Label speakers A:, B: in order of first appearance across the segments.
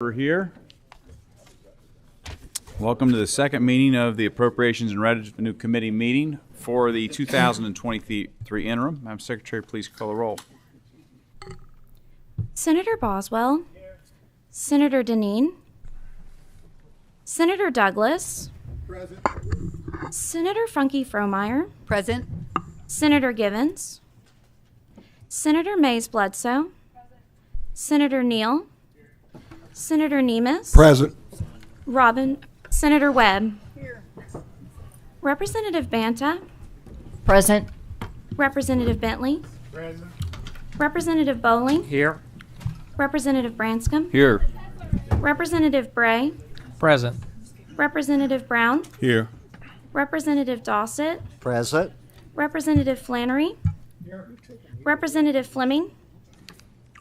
A: We're here. Welcome to the second meeting of the Appropriations and Revenue Committee meeting for the 2023 interim. Madam Secretary, please call the roll.
B: Senator Boswell. Senator Deneen. Senator Douglas.
C: Present.
B: Senator Funke Fromeyer.
D: Present.
B: Senator Givens. Senator Mays Bledsoe. Senator Neal. Senator Nemes.
C: Present.
B: Senator Webb. Here. Representative Banta.
D: Present.
B: Representative Bentley.
C: Present.
B: Representative Bowling.
A: Here.
B: Representative Branscombe.
A: Here.
B: Representative Bray.
E: Present.
B: Representative Brown.
C: Here.
B: Representative Dossett.
C: Present.
B: Representative Flannery.
C: Here.
B: Representative Fleming.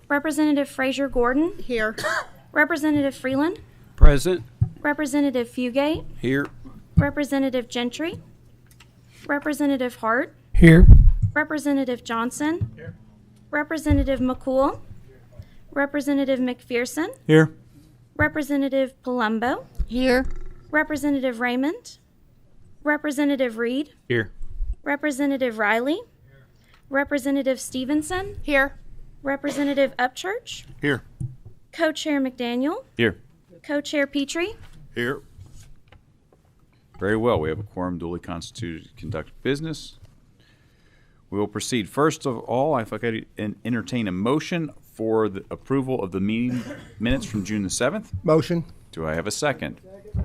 B: Representative Frazier Gordon.
D: Here.
B: Representative Freeland.
E: Present.
B: Representative Fugate.
E: Here.
B: Representative Gentry. Representative Hart.
E: Here.
B: Representative Johnson. Here. Representative McCool. Representative McPherson.
E: Here.
B: Representative Palumbo.
D: Here.
B: Representative Raymond. Representative Reed.
E: Here.
B: Representative Riley. Representative Stevenson.
D: Here.
B: Representative Upchurch.
C: Here.
B: Co-Chair McDaniel.
A: Here.
B: Co-Chair Petrie.
C: Here.
A: Very well. We have a quorum duly constituted to conduct business. We will proceed. First of all, if I could entertain a motion for the approval of the meeting minutes from June the 7th.
C: Motion.
A: Do I have a second?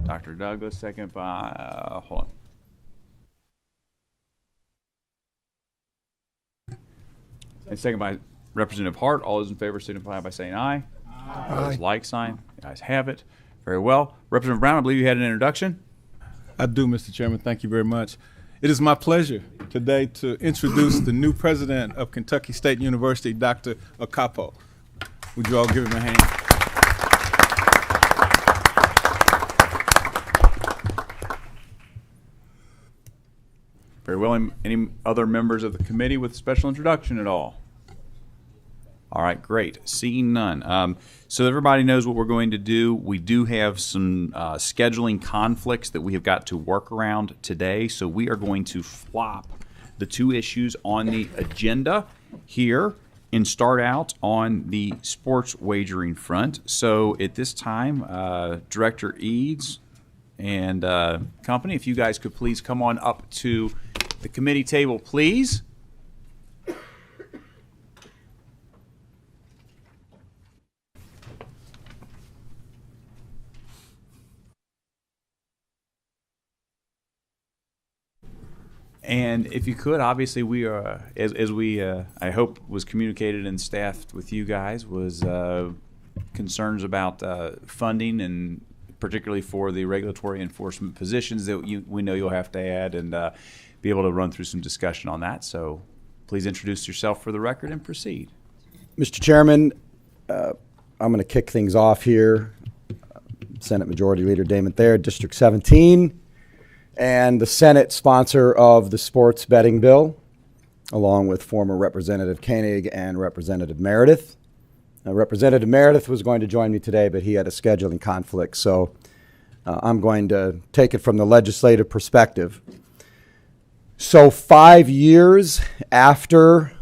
A: Dr. Douglas, second by, hold on. And second by Representative Hart. All those in favor signify by saying aye. Aye. Like sign. The ayes have it. Very well. Representative Brown, I believe you had an introduction.
F: I do, Mr. Chairman. Thank you very much. It is my pleasure today to introduce the new president of Kentucky State University, Dr. Okapo. Would you all give him a hand?
A: Very well. Any other members of the committee with special introduction at all? All right, great. Seeing none. So everybody knows what we're going to do. We do have some scheduling conflicts that we have got to work around today. So we are going to flop the two issues on the agenda here and start out on the sports wagering front. So at this time, Director Eads and company, if you guys could please come on up to the committee table, please. And if you could, obviously we are, as we, I hope was communicated and staffed with you guys, was concerns about funding, and particularly for the regulatory enforcement positions that we know you'll have to add, and be able to run through some discussion on that. So please introduce yourself for the record and proceed.
G: Mr. Chairman, I'm going to kick things off here. Senate Majority Leader Damon Thayer, District 17. And the Senate sponsor of the sports betting bill, along with former Representative Koenig and Representative Meredith. Representative Meredith was going to join me today, but he had a scheduling conflict, so I'm going to take it from the legislative perspective. So 5 years after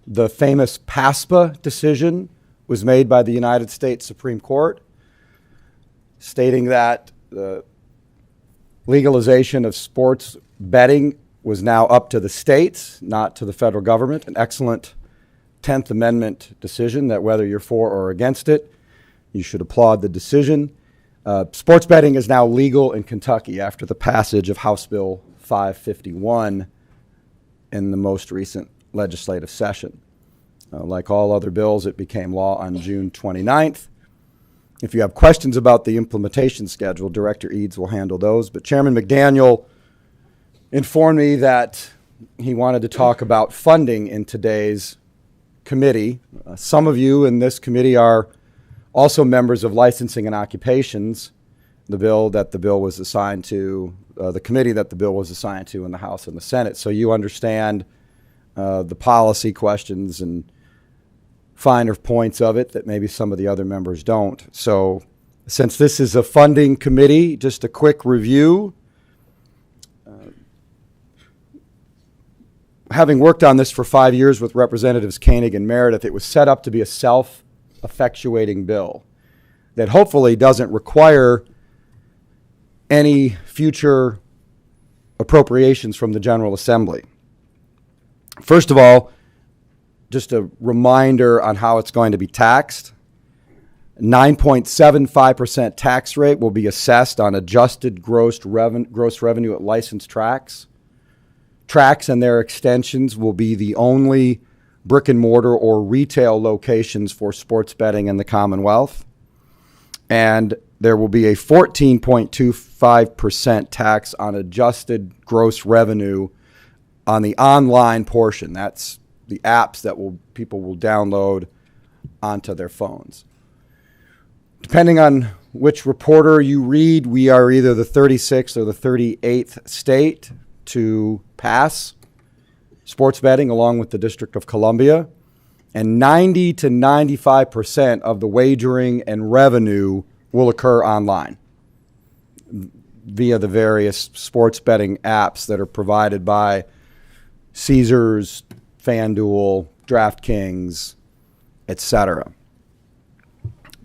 G: the famous PASPA decision was made by the United States Supreme Court, stating that the legalization of sports betting was now up to the states, not to the federal government. An excellent 10th Amendment decision that whether you're for or against it, you should applaud the decision. Sports betting is now legal in Kentucky after the passage of House Bill 551 in the most recent legislative session. Like all other bills, it became law on June 29th. If you have questions about the implementation schedule, Director Eads will handle those. But Chairman McDaniel informed me that he wanted to talk about funding in today's committee. Some of you in this committee are also members of licensing and occupations, the bill was assigned to, the committee that the bill was assigned to in the House and the Senate. So you understand the policy questions and finer points of it that maybe some of the other members don't. So Since this is a funding committee, just a quick review. Having worked on this for 5 years with Representatives Koenig and Meredith, it was set up to be a self-effectuating bill that hopefully doesn't require any future appropriations from the General Assembly. First of all, just a reminder on how it's going to be taxed. 9.75% tax rate will be assessed on adjusted gross revenue at licensed tracks. Tracks and their extensions will be the only brick and mortar or retail locations for sports betting in the Commonwealth. And there will be a 14.25% tax on adjusted gross revenue on the online portion. That's the apps that people will download onto their phones. Depending on which reporter you read, we are either the 36th or the 38th state to pass sports betting along with the District of Columbia. And 90 to 95% of the wagering and revenue will occur online via the various sports betting apps that are provided by Caesars, FanDuel, DraftKings, etc.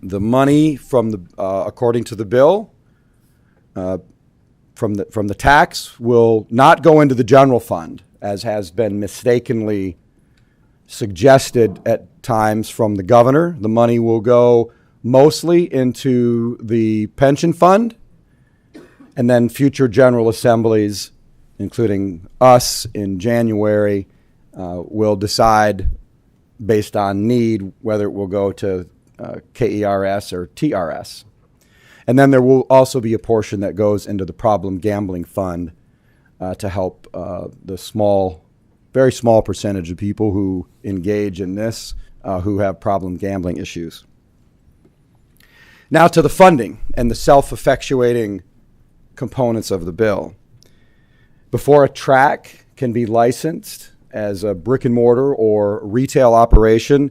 G: The money from the, according to the bill, from the tax will not go into the general fund, as has been mistakenly suggested at times from the governor. The money will go mostly into the pension fund, and then future general assemblies, including us in January, will decide based on need whether it will go to KERS or TRS. And then there will also be a portion that goes into the problem gambling fund to help the very small percentage of people who engage in this who have problem gambling issues. Now to the funding and the self-effectuating components of the bill. Before a track can be licensed as a brick and mortar or retail operation,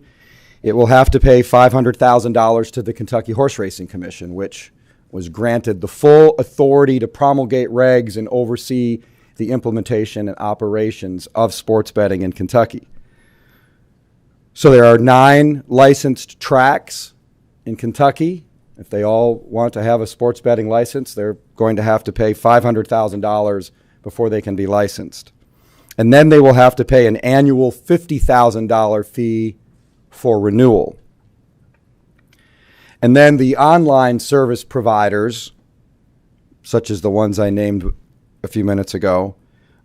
G: it will have to pay $500,000 to the Kentucky Horse Racing Commission, which was granted the full authority to promulgate regs and oversee the implementation and operations of sports betting in Kentucky. So there are 9 licensed tracks in Kentucky. If they all want to have a sports betting license, they're going to have to pay $500,000 before they can be licensed. And then they will have to pay an annual $50,000 fee for renewal. And then the online service providers, such as the ones I named a few minutes ago,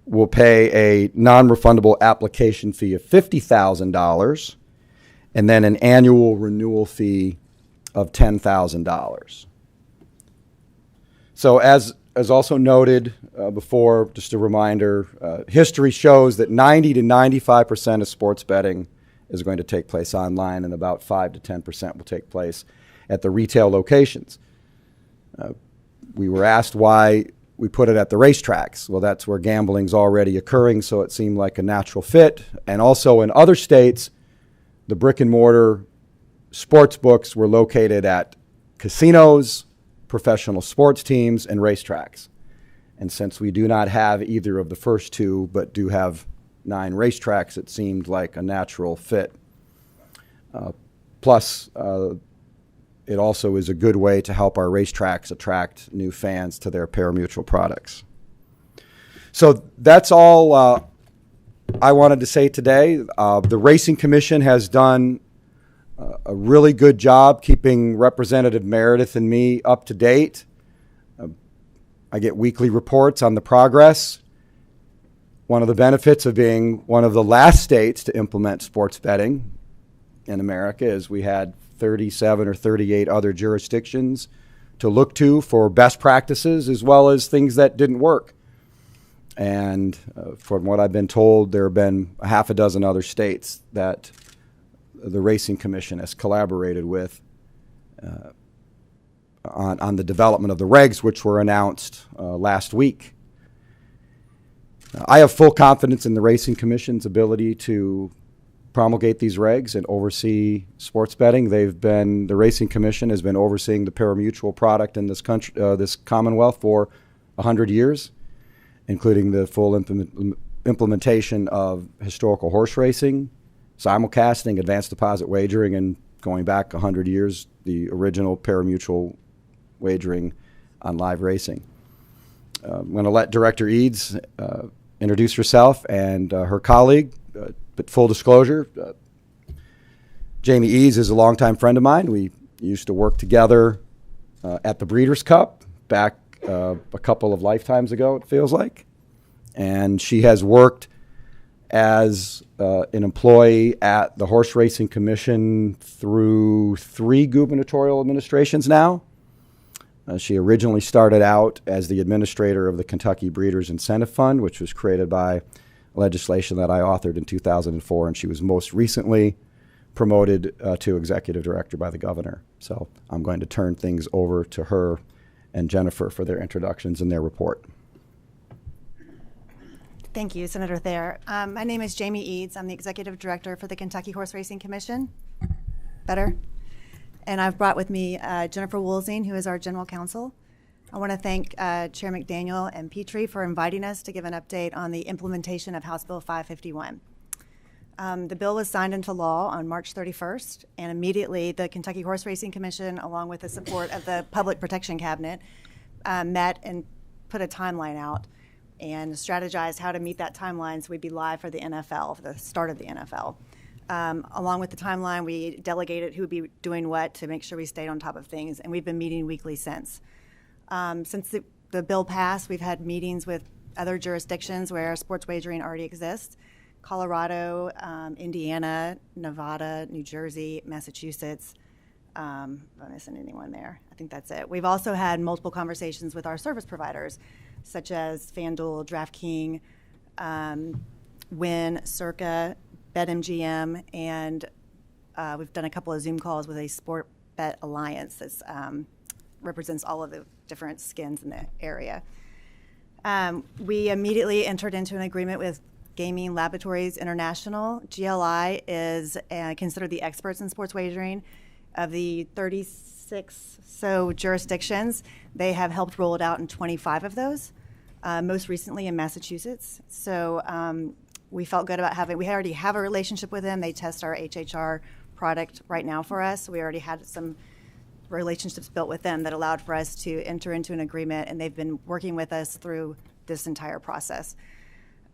G: will pay a non-refundable application fee of $50,000 and then an annual renewal fee of $10,000. So as also noted before, just a reminder, history shows that 90 to 95% of sports betting is going to take place online, and about 5 to 10% will take place at the retail locations. We were asked why we put it at the racetracks. Well, that's where gambling's already occurring, so it seemed like a natural fit. And also in other states, the brick and mortar sports books were located at casinos, professional sports teams, and racetracks. And since we do not have either of the first two, but do have 9 racetracks, it seemed like a natural fit. Plus, it also is a good way to help our racetracks attract new fans to their pari-mutuel products. So that's all I wanted to say today. The Racing Commission has done a really good job keeping Representative Meredith and me up to date. I get weekly reports on the progress. One of the benefits of being one of the last states to implement sports betting in America is we had 37 or 38 other jurisdictions to look to for best practices as well as things that didn't work. And from what I've been told, there have been a half a dozen other states that the Racing Commission has collaborated with on the development of the regs, which were announced last week. I have full confidence in the Racing Commission's ability to promulgate these regs and oversee sports betting. The Racing Commission has been overseeing the pari-mutuel product in this country, this Commonwealth, for 100 years, including the full implementation of historical horse racing, simulcasting, advanced deposit wagering, and going back 100 years, the original pari-mutuel wagering on live racing. I'm going to let Director Eads introduce herself and her colleague. But full disclosure, Jamie Eads is a longtime friend of mine. We used to work together at the Breeders' Cup back a couple of lifetimes ago, it feels like. And she has worked as an employee at the Horse Racing Commission through 3 gubernatorial administrations now. She originally started out as the administrator of the Kentucky Breeders' Incentive Fund, which was created by legislation that I authored in 2004, and she was most recently promoted to executive director by the governor. So I'm going to turn things over to her and Jennifer for their introductions and their report.
C: Thank you, Senator Thayer. My name is Jamie Eads. I'm the executive director for the Kentucky Horse Racing Commission. Better? And I've brought with me Jennifer Woolsing, who is our general counsel. I want to thank Chair McDaniel and Petrie for inviting us to give an update on the implementation of House Bill 551. The bill was signed into law on March 31st, and immediately the Kentucky Horse Racing Commission, along with the support of the Public Protection Cabinet, met and put a timeline out and strategized how to meet that timeline so we'd be live for the NFL, for the start of the NFL. Along with the timeline, we delegated who would be doing what to make sure we stayed on top of things, and we've been meeting weekly since. Since the bill passed, we've had meetings with other jurisdictions where sports wagering already exists: Colorado, Indiana, Nevada, New Jersey, Massachusetts. Am I missing anyone there? I think that's it. We've also had multiple conversations with our service providers, such as FanDuel, DraftKings, Wynn, Circa, BetMGM, and we've done a couple of Zoom calls with a Sport Bet Alliance that represents all of the different skins in the area. We immediately entered into an agreement with Gaming Laboratories International. GLI is considered the experts in sports wagering. Of the 36 so jurisdictions, they have helped roll it out in 25 of those, most recently in Massachusetts. So we felt good about we already have a relationship with them. They test our HHR product right now for us. So we already had some relationships built with them that allowed for us to enter into an agreement, and they've been working with us through this entire process.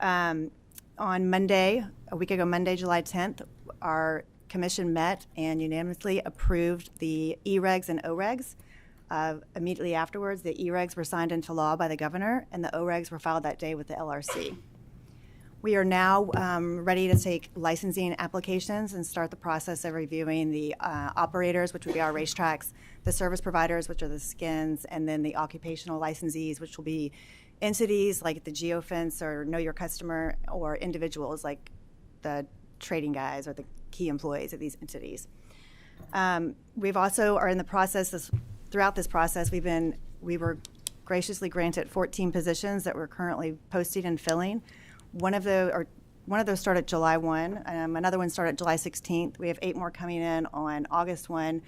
C: On Monday, a week ago Monday, July 10th, our commission met and unanimously approved the E-regs and O-regs. Immediately afterwards, the E-regs were signed into law by the governor, and the O-regs were filed that day with the LRC. We are now ready to take licensing applications and start the process of reviewing the operators, which would be our racetracks, the service providers, which are the skins, and then the occupational licensees, which will be entities like the geofence or know your customer, or individuals like the trading guys or the key employees of these entities. We've also are in the process, throughout this process, we were graciously granted 14 positions that we're currently posting and filling. One of those started July 1. Another one started July 16th. We have 8 more coming in on August 1,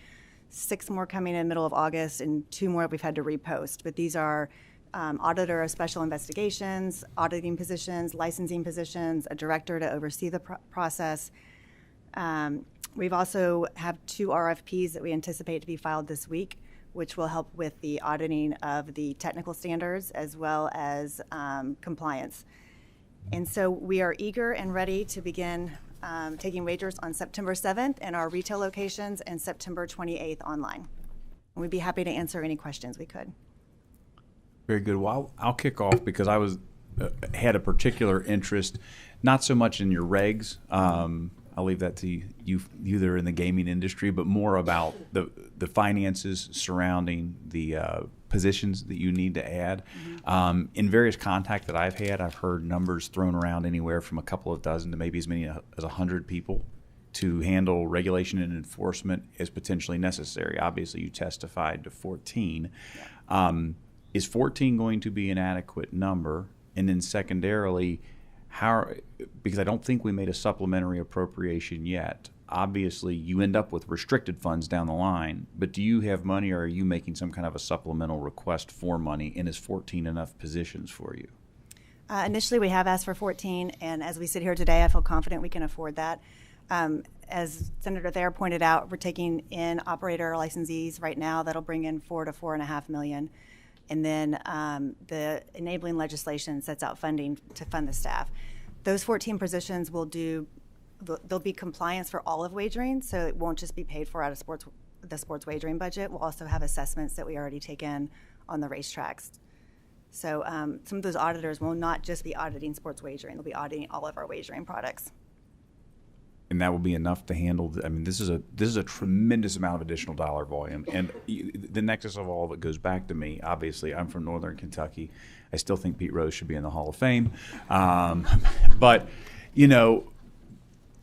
C: 6 more coming in middle of August, and 2 more we've had to repost. But these are auditor of special investigations, auditing positions, licensing positions, a director to oversee the process. We've also have 2 RFPs that we anticipate to be filed this week, which will help with the auditing of the technical standards as well as compliance. And so we are eager and ready to begin taking wagers on September 7th in our retail locations and September 28th online. And we'd be happy to answer any questions we could.
A: Very good. Well, I'll kick off because I had a particular interest, not so much in your regs. I'll leave that to you that are in the gaming industry, but more about the finances surrounding the positions that you need to add. Mm-hmm. In various contact that I've had, I've heard numbers thrown around anywhere from a couple of dozen to maybe as many as 100 people to handle regulation and enforcement as potentially necessary. Obviously, you testified to 14. Yeah. Is 14 going to be an adequate number? And then secondarily, because I don't think we made a supplementary appropriation yet. Obviously, you end up with restricted funds down the line, but do you have money, or are you making some kind of a supplemental request for money, and is 14 enough positions for you?
C: Initially, we have asked for 14, and as we sit here today, I feel confident we can afford that. As Senator Thayer pointed out, we're taking in operator licensees right now. That'll bring in $4 to $4.5 million. And then the enabling legislation sets out funding to fund the staff. Those 14 positions there'll be compliance for all of wagering, so it won't just be paid for out of the sports wagering budget. We'll also have assessments that we already take in on the racetracks. So some of those auditors will not just be auditing sports wagering, they'll be auditing all of our wagering products.
A: And that will be enough to handle. I mean, this is a tremendous amount of additional dollar volume, and the nexus of all of it goes back to me. Obviously, I'm from Northern Kentucky. I still think Pete Rose should be in the Hall of Fame, but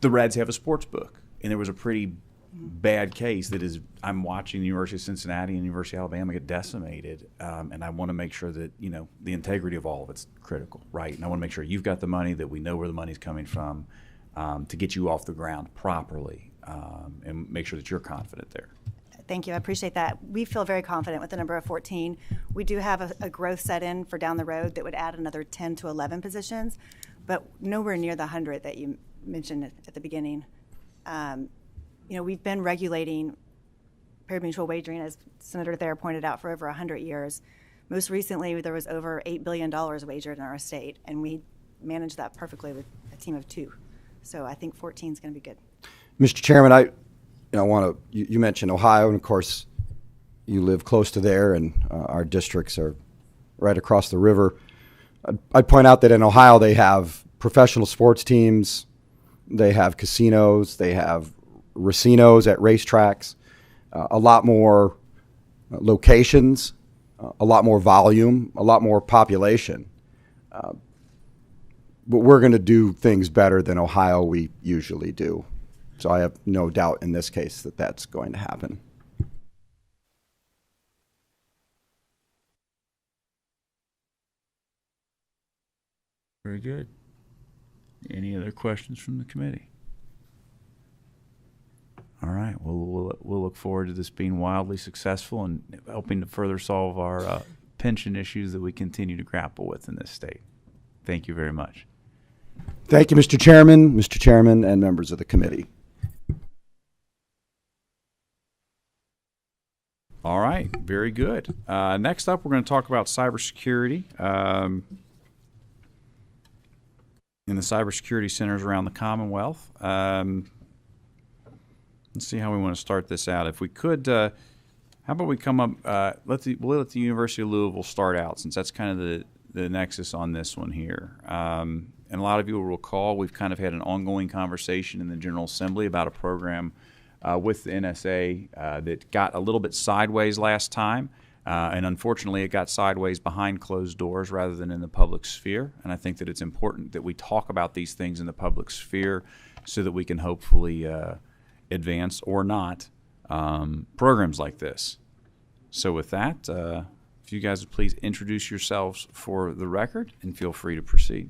A: the Reds have a sports book, and there was a pretty bad case that is. I'm watching the University of Cincinnati and the University of Alabama get decimated, and I want to make sure that the integrity of all of it's critical, right? And I want to make sure you've got the money, that we know where the money's coming from. To get you off the ground properly, and make sure that you're confident there.
C: Thank you. I appreciate that. We feel very confident with the number of 14. We do have a growth set in for down the road that would add another 10 to 11 positions, but nowhere near the 100 that you mentioned at the beginning. We've been regulating pari-mutuel wagering, as Senator Thayer pointed out, for over 100 years. Most recently, there was over $8 billion wagered in our state, and we managed that perfectly with a team of 2. So I think 14 is going to be good.
G: Mr. Chairman, I want to. You mentioned Ohio, and of course, you live close to there, and our districts are right across the river. I'd point out that in Ohio they have professional sports teams, they have casinos, they have racinos at racetracks, a lot more locations, a lot more volume, a lot more population. But we're going to do things better than Ohio we usually do. So I have no doubt in this case that that's going to happen.
A: Very good. Any other questions from the committee? All right. Well, we'll look forward to this being wildly successful and helping to further solve our pension issues that we continue to grapple with in this state. Thank you very much.
G: Thank you, Mr. Chairman, and members of the committee.
A: All right, very good. Next up, we're going to talk about cybersecurity in the cybersecurity centers around the Commonwealth. Let's see how we want to start this out. If we could, how about we come up? We'll let the University of Louisville start out, since that's kind of the nexus on this one here. And a lot of you will recall we've kind of had an ongoing conversation in the General Assembly about a program with the NSA that got a little bit sideways last time. And unfortunately, it got sideways behind closed doors rather than in the public sphere. And I think that it's important that we talk about these things in the public sphere so that we can hopefully advance or not programs like this. So with that, if you guys would please introduce yourselves for the record and feel free to proceed.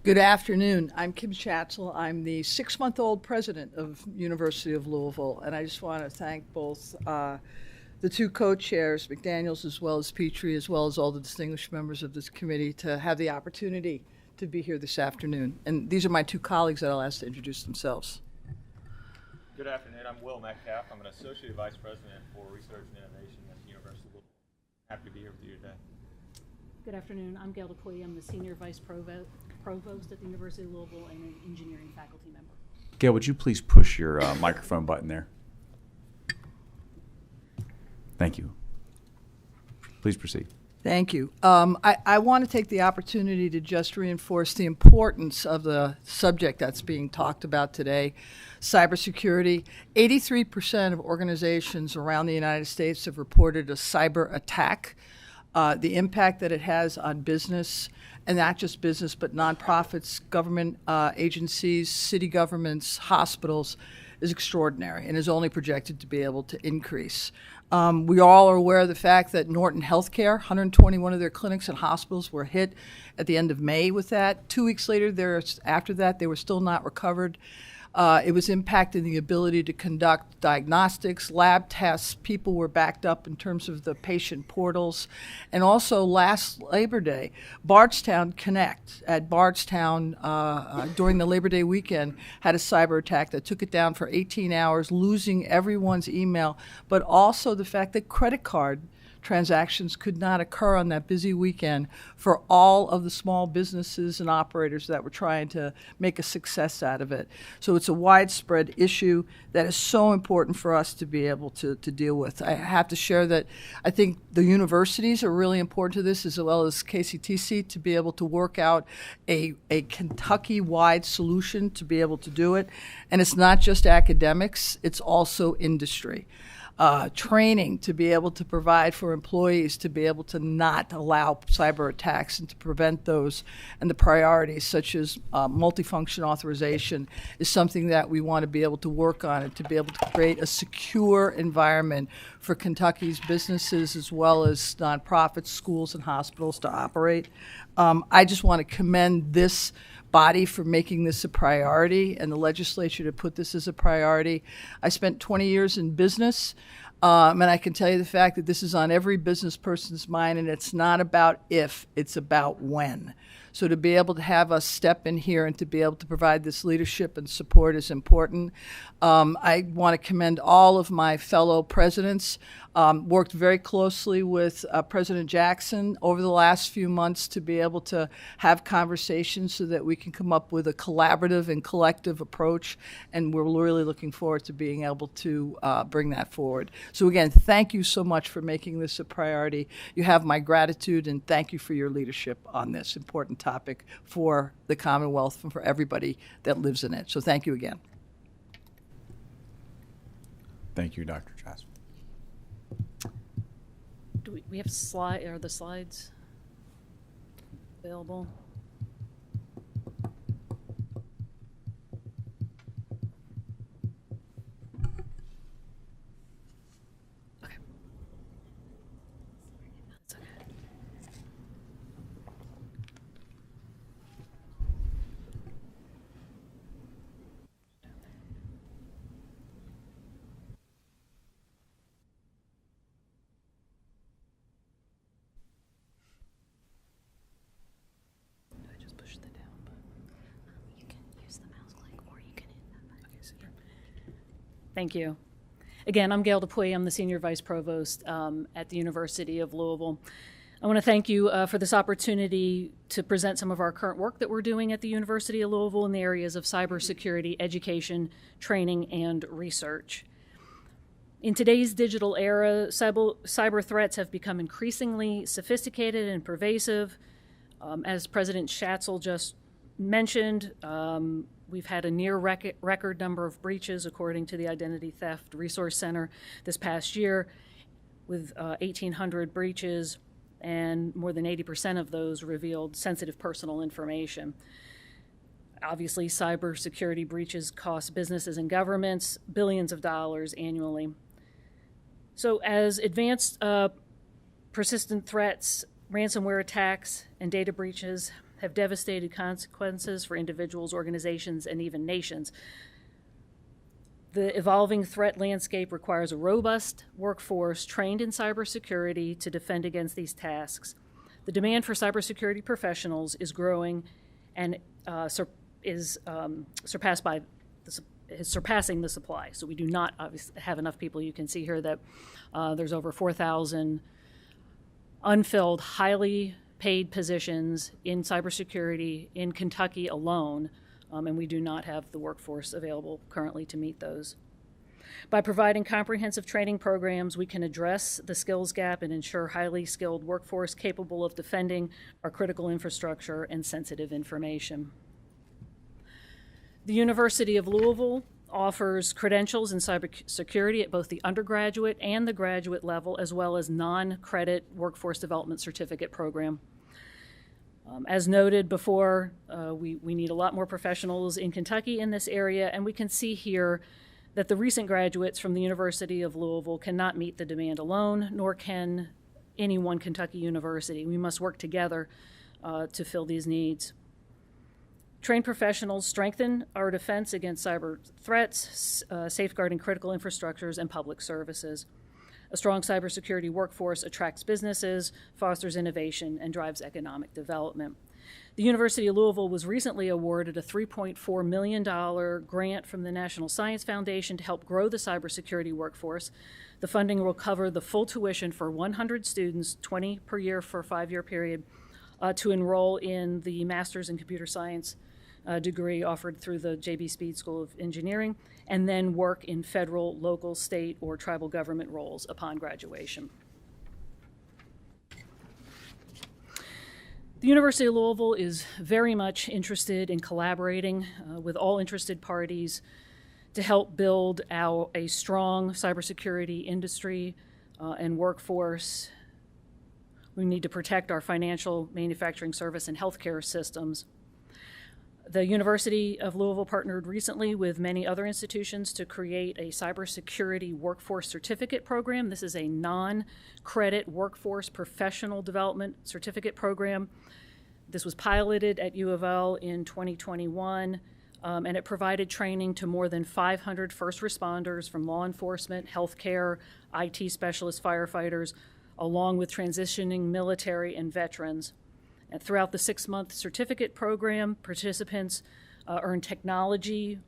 D: Good afternoon. I'm Kim Schatzel. I'm the 6-month-old president of University of Louisville, and I just want to thank both the 2 co-chairs, McDaniels as well as Petrie, as well as all the distinguished members of this committee to have the opportunity to be here this afternoon. And these are my 2 colleagues that I'll ask to introduce themselves.
E: Good afternoon. I'm Will Metcalf. I'm an Associate Vice President for Research and Innovation at the University of Louisville. Happy to be here with you today.
H: Good afternoon. I'm Gail DeCoy. I'm the Senior Vice Provost at the University of Louisville and an engineering faculty member.
A: Gail, would you please push your microphone button there? Thank you. Please proceed.
D: Thank you. I want to take the opportunity to just reinforce the importance of the subject that's being talked about today, cybersecurity. 83% of organizations around the United States have reported a cyber attack. The impact that it has on business, and not just business, but nonprofits, government agencies, city governments, hospitals, is extraordinary and is only projected to be able to increase. We all are aware of the fact that Norton Healthcare, 121 of their clinics and hospitals were hit at the end of May with that. 2 weeks later, after that, they were still not recovered. It was impacting the ability to conduct diagnostics, lab tests. People were backed up in terms of the patient portals. And also last Labor Day, Bardstown Connect at Bardstown during the Labor Day weekend had a cyber attack that took it down for 18 hours, losing everyone's email, but also the fact that credit card transactions could not occur on that busy weekend for all of the small businesses and operators that were trying to make a success out of it. So it's a widespread issue that is so important for us to be able to deal with. I have to share that I think the universities are really important to this, as well as KCTC, to be able to work out a Kentucky-wide solution to be able to do it. And it's not just academics, it's also industry. Training to be able to provide for employees to be able to not allow cyber attacks and to prevent those, and the priorities such as multifunction authorization is something that we want to be able to work on, and to be able to create a secure environment for Kentucky's businesses as well as nonprofits, schools, and hospitals to operate. I just want to commend this body for making this a priority, and the legislature to put this as a priority. I spent 20 years in business, and I can tell you the fact that this is on every business person's mind, and it's not about if, it's about when. So to be able to have us step in here and to be able to provide this leadership and support is important. I want to commend all of my fellow presidents. Worked very closely with President Jackson over the last few months to be able to have conversations so that we can come up with a collaborative and collective approach, and we're really looking forward to being able to bring that forward. So again, thank you so much for making this a priority. You have my gratitude, and thank you for your leadership on this important topic for the Commonwealth and for everybody that lives in it. So thank you again.
A: Thank you, Dr. Jasper.
H: Do we have are the slides available? Okay. That's okay. I just pushed the down button.
B: You can use the mouse click or you can hit that button.
H: Okay, super. Thank you. Again, I'm Gail Dupuy. I'm the Senior Vice Provost at the University of Louisville. I want to thank you for this opportunity to present some of our current work that we're doing at the University of Louisville in the areas of cybersecurity, education, training, and research. In today's digital era, cyber threats have become increasingly sophisticated and pervasive. As President Schatzel just mentioned, we've had a near record number of breaches according to the Identity Theft Resource Center this past year, with 1,800 breaches, and more than 80% of those revealed sensitive personal information. Obviously, cybersecurity breaches cost businesses and governments billions of dollars annually. So as advanced persistent threats, ransomware attacks, and data breaches have devastated consequences for individuals, organizations, and even nations, the evolving threat landscape requires a robust workforce trained in cybersecurity to defend against these tasks. The demand for cybersecurity professionals is growing and is surpassing the supply. So we do not obviously have enough people. You can see here that there's over 4,000 unfilled, highly paid positions in cybersecurity in Kentucky alone, and we do not have the workforce available currently to meet those. By providing comprehensive training programs, we can address the skills gap and ensure highly skilled workforce capable of defending our critical infrastructure and sensitive information. The University of Louisville offers credentials in cybersecurity at both the undergraduate and the graduate level, as well as non-credit workforce development certificate program. As noted before, we need a lot more professionals in Kentucky in this area, and we can see here that the recent graduates from the University of Louisville cannot meet the demand alone, nor can any one Kentucky university. We must work together to fill these needs. Trained professionals strengthen our defense against cyber threats, safeguarding critical infrastructures and public services. A strong cybersecurity workforce attracts businesses, fosters innovation, and drives economic development. The University of Louisville was recently awarded a $3.4 million grant from the National Science Foundation to help grow the cybersecurity workforce. The funding will cover the full tuition for 100 students, 20 per year for a 5-year period, to enroll in the Master's in Computer Science degree offered through the J.B. Speed School of Engineering, and then work in federal, local, state, or tribal government roles upon graduation. The University of Louisville is very much interested in collaborating with all interested parties to help build a strong cybersecurity industry and workforce. We need to protect our financial, manufacturing, service, and healthcare systems. The University of Louisville partnered recently with many other institutions to create a cybersecurity workforce certificate program. This is a non-credit workforce professional development certificate program. This was piloted at U of L in 2021, and it provided training to more than 500 first responders from law enforcement, healthcare, IT specialists, firefighters, along with transitioning military and veterans. And throughout the 6-month certificate program, participants earn technology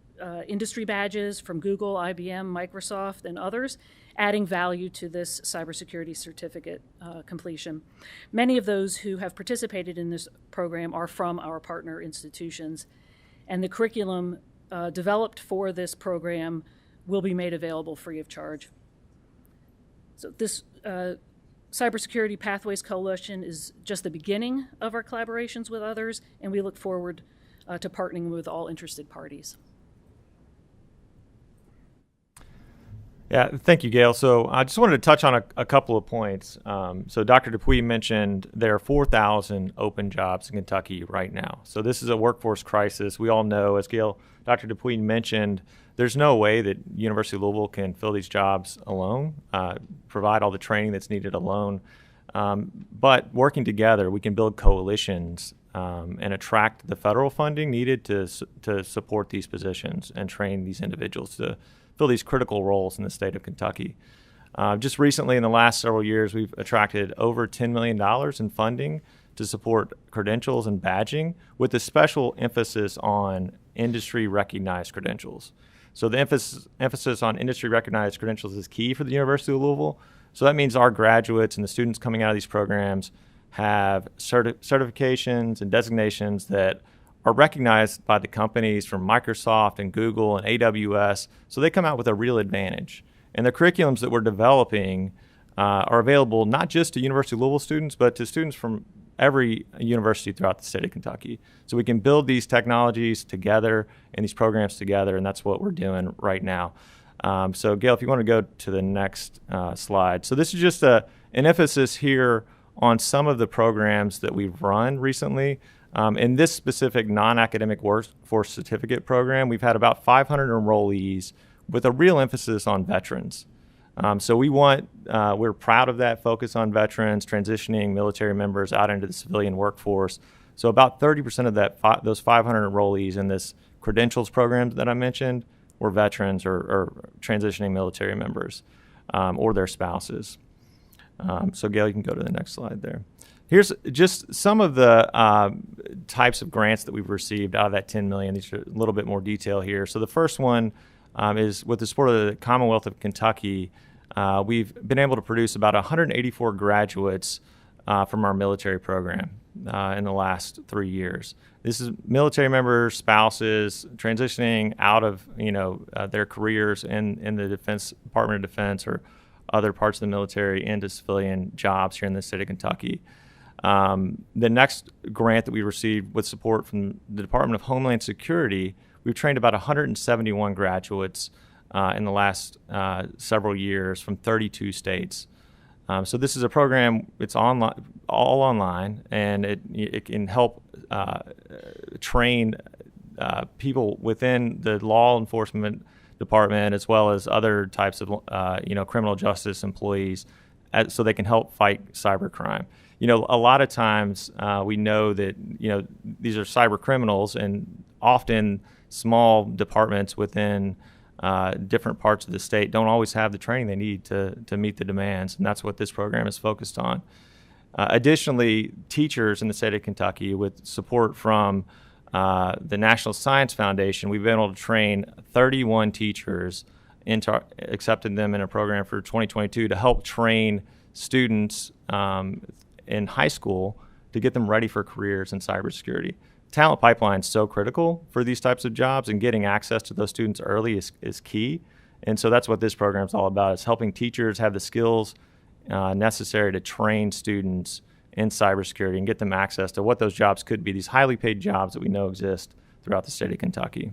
H: industry badges from Google, IBM, Microsoft, and others, adding value to this cybersecurity certificate completion. Many of those who have participated in this program are from our partner institutions, and the curriculum developed for this program will be made available free of charge. So this Cybersecurity Pathways Coalition is just the beginning of our collaborations with others, and we look forward to partnering with all interested parties.
E: Yeah, thank you, Gail. So I just wanted to touch on a couple of points. So Dr. Dupuy mentioned there are 4,000 open jobs in Kentucky right now. So this is a workforce crisis. We all know, as Dr. Dupuy mentioned, there's no way that University of Louisville can fill these jobs alone, provide all the training that's needed alone. But working together, we can build coalitions and attract the federal funding needed to support these positions and train these individuals to fill these critical roles in the state of Kentucky. Just recently, in the last several years, we've attracted over $10 million in funding to support credentials and badging, with a special emphasis on industry-recognized credentials. So the emphasis on industry-recognized credentials is key for the University of Louisville. So that means our graduates and the students coming out of these programs have certifications and designations that are recognized by the companies from Microsoft and Google and AWS, so they come out with a real advantage. And the curriculums that we're developing are available not just to University of Louisville students, but to students from every university throughout the state of Kentucky. So we can build these technologies together and these programs together, and that's what we're doing right now. So Gail, if you want to go to the next slide. So this is just an emphasis here on some of the programs that we've run recently. In this specific non-academic workforce certificate program, we've had about 500 enrollees with a real emphasis on veterans. So we're proud of that focus on veterans, transitioning military members out into the civilian workforce. So about 30% of those 500 enrollees in this credentials program that I mentioned were veterans or transitioning military members or their spouses. So Gail, you can go to the next slide there. Here's just some of the types of grants that we've received out of that $10 million. These are a little bit more detail here. So the first one is with the support of the Commonwealth of Kentucky. We've been able to produce about 184 graduates from our military program in the last 3 years. This is military members, spouses transitioning out of their careers in the Department of Defense or other parts of the military into civilian jobs here in the state of Kentucky. The next grant that we received with support from the Department of Homeland Security, we've trained about 171 graduates in the last several years from 32 states. So this is a program, it's all online, and it can help train people within the law enforcement department as well as other types of criminal justice employees, so they can help fight cybercrime. A lot of times we know that these are cyber criminals, and often small departments within different parts of the state don't always have the training they need to meet the demands, and that's what this program is focused on. Additionally, teachers in the state of Kentucky, with support from the National Science Foundation, we've been able to train 31 teachers, accepted them in a program for 2022 to help train students in high school to get them ready for careers in cybersecurity. Talent pipeline is so critical for these types of jobs, and getting access to those students early is key. And so that's what this program is all about, is helping teachers have the skills necessary to train students in cybersecurity and get them access to what those jobs could be, these highly paid jobs that we know exist throughout the state of Kentucky.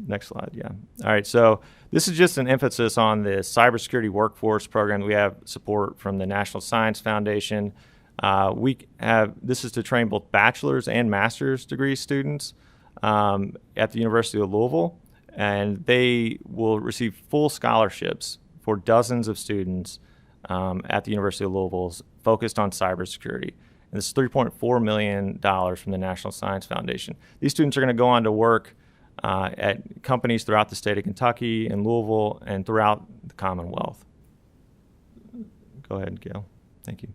E: Next slide, yeah. All right, so this is just an emphasis on the cybersecurity workforce program. We have support from the National Science Foundation. This is to train both bachelor's and master's degree students at the University of Louisville, and they will receive full scholarships for dozens of students at the University of Louisville focused on cybersecurity. And this is $3.4 million from the National Science Foundation. These students are going to go on to work at companies throughout the state of Kentucky and Louisville and throughout the Commonwealth. Go ahead, Gail. Thank you.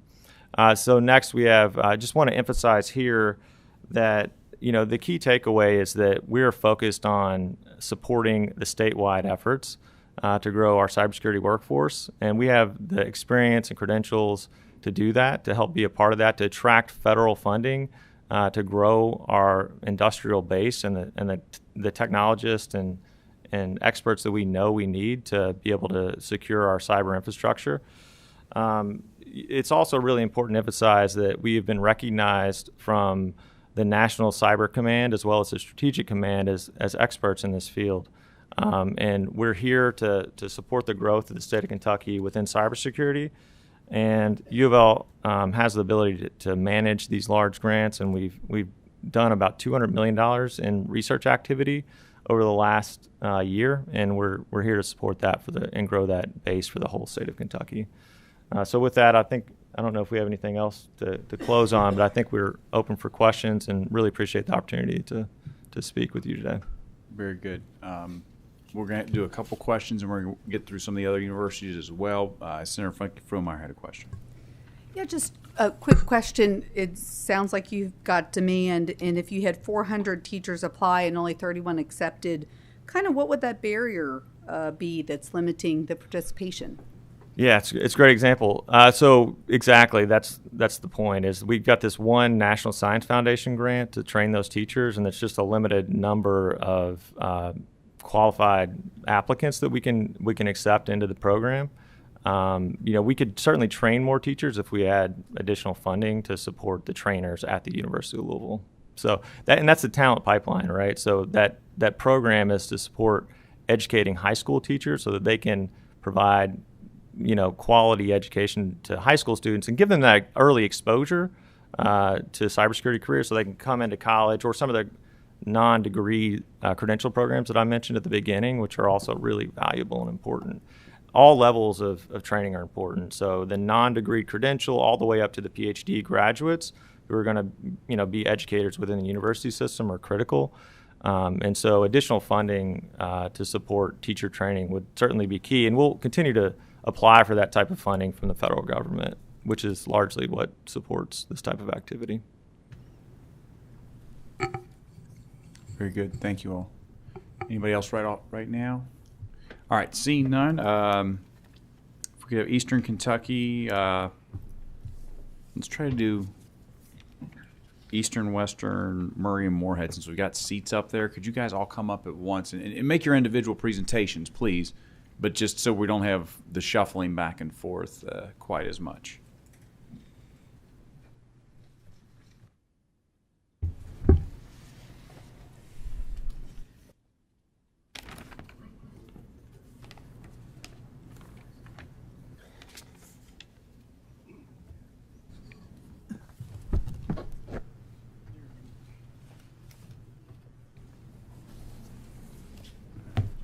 E: So next we have, I just want to emphasize here that, the key takeaway is that we're focused on supporting the statewide efforts to grow our cybersecurity workforce. And we have the experience and credentials to do that, to help be a part of that, to attract federal funding, to grow our industrial base and the technologists and experts that we know we need to be able to secure our cyber infrastructure. It's also really important to emphasize that we have been recognized from the National Cyber Command as well as the Strategic Command as experts in this field. And we're here to support the growth of the state of Kentucky within cybersecurity. And U of L has the ability to manage these large grants, and we've done about $200 million in research activity over the last year, and we're here to support that and grow that base for the whole state of Kentucky. So with that, I don't know if we have anything else to close on, but I think we're open for questions and really appreciate the opportunity to speak with you today.
A: Very good. We're going to do a couple questions, and we're going to get through some of the other universities as well. Senator Fromeyer had a question.
I: Yeah, just a quick question. It sounds like you've got demand, and if you had 400 teachers apply and only 31 accepted, kind of what would that barrier be that's limiting the participation?
E: Yeah, it's a great example. So exactly, that's the point. Is we've got this one National Science Foundation grant to train those teachers, and it's just a limited number of qualified applicants that we can accept into the program. We could certainly train more teachers if we had additional funding to support the trainers at the University of Louisville. So that's the talent pipeline, right? So that program is to support educating high school teachers so that they can provide quality education to high school students and give them that early exposure to cybersecurity careers so they can come into college, or some of the non-degree credential programs that I mentioned at the beginning, which are also really valuable and important. All levels of training are important. So the non-degree credential all the way up to the PhD graduates who are going to be educators within the university system are critical. And so additional funding to support teacher training would certainly be key. And we'll continue to apply for that type of funding from the federal government, which is largely what supports this type of activity.
A: Very good. Thank you all. Anybody else right now? All right, seeing none. If we could have Eastern Kentucky, let's try to do Eastern, Western, Murray, and Moorhead, since we've got seats up there. Could you guys all come up at once and make your individual presentations, please, but just so we don't have the shuffling back and forth quite as much.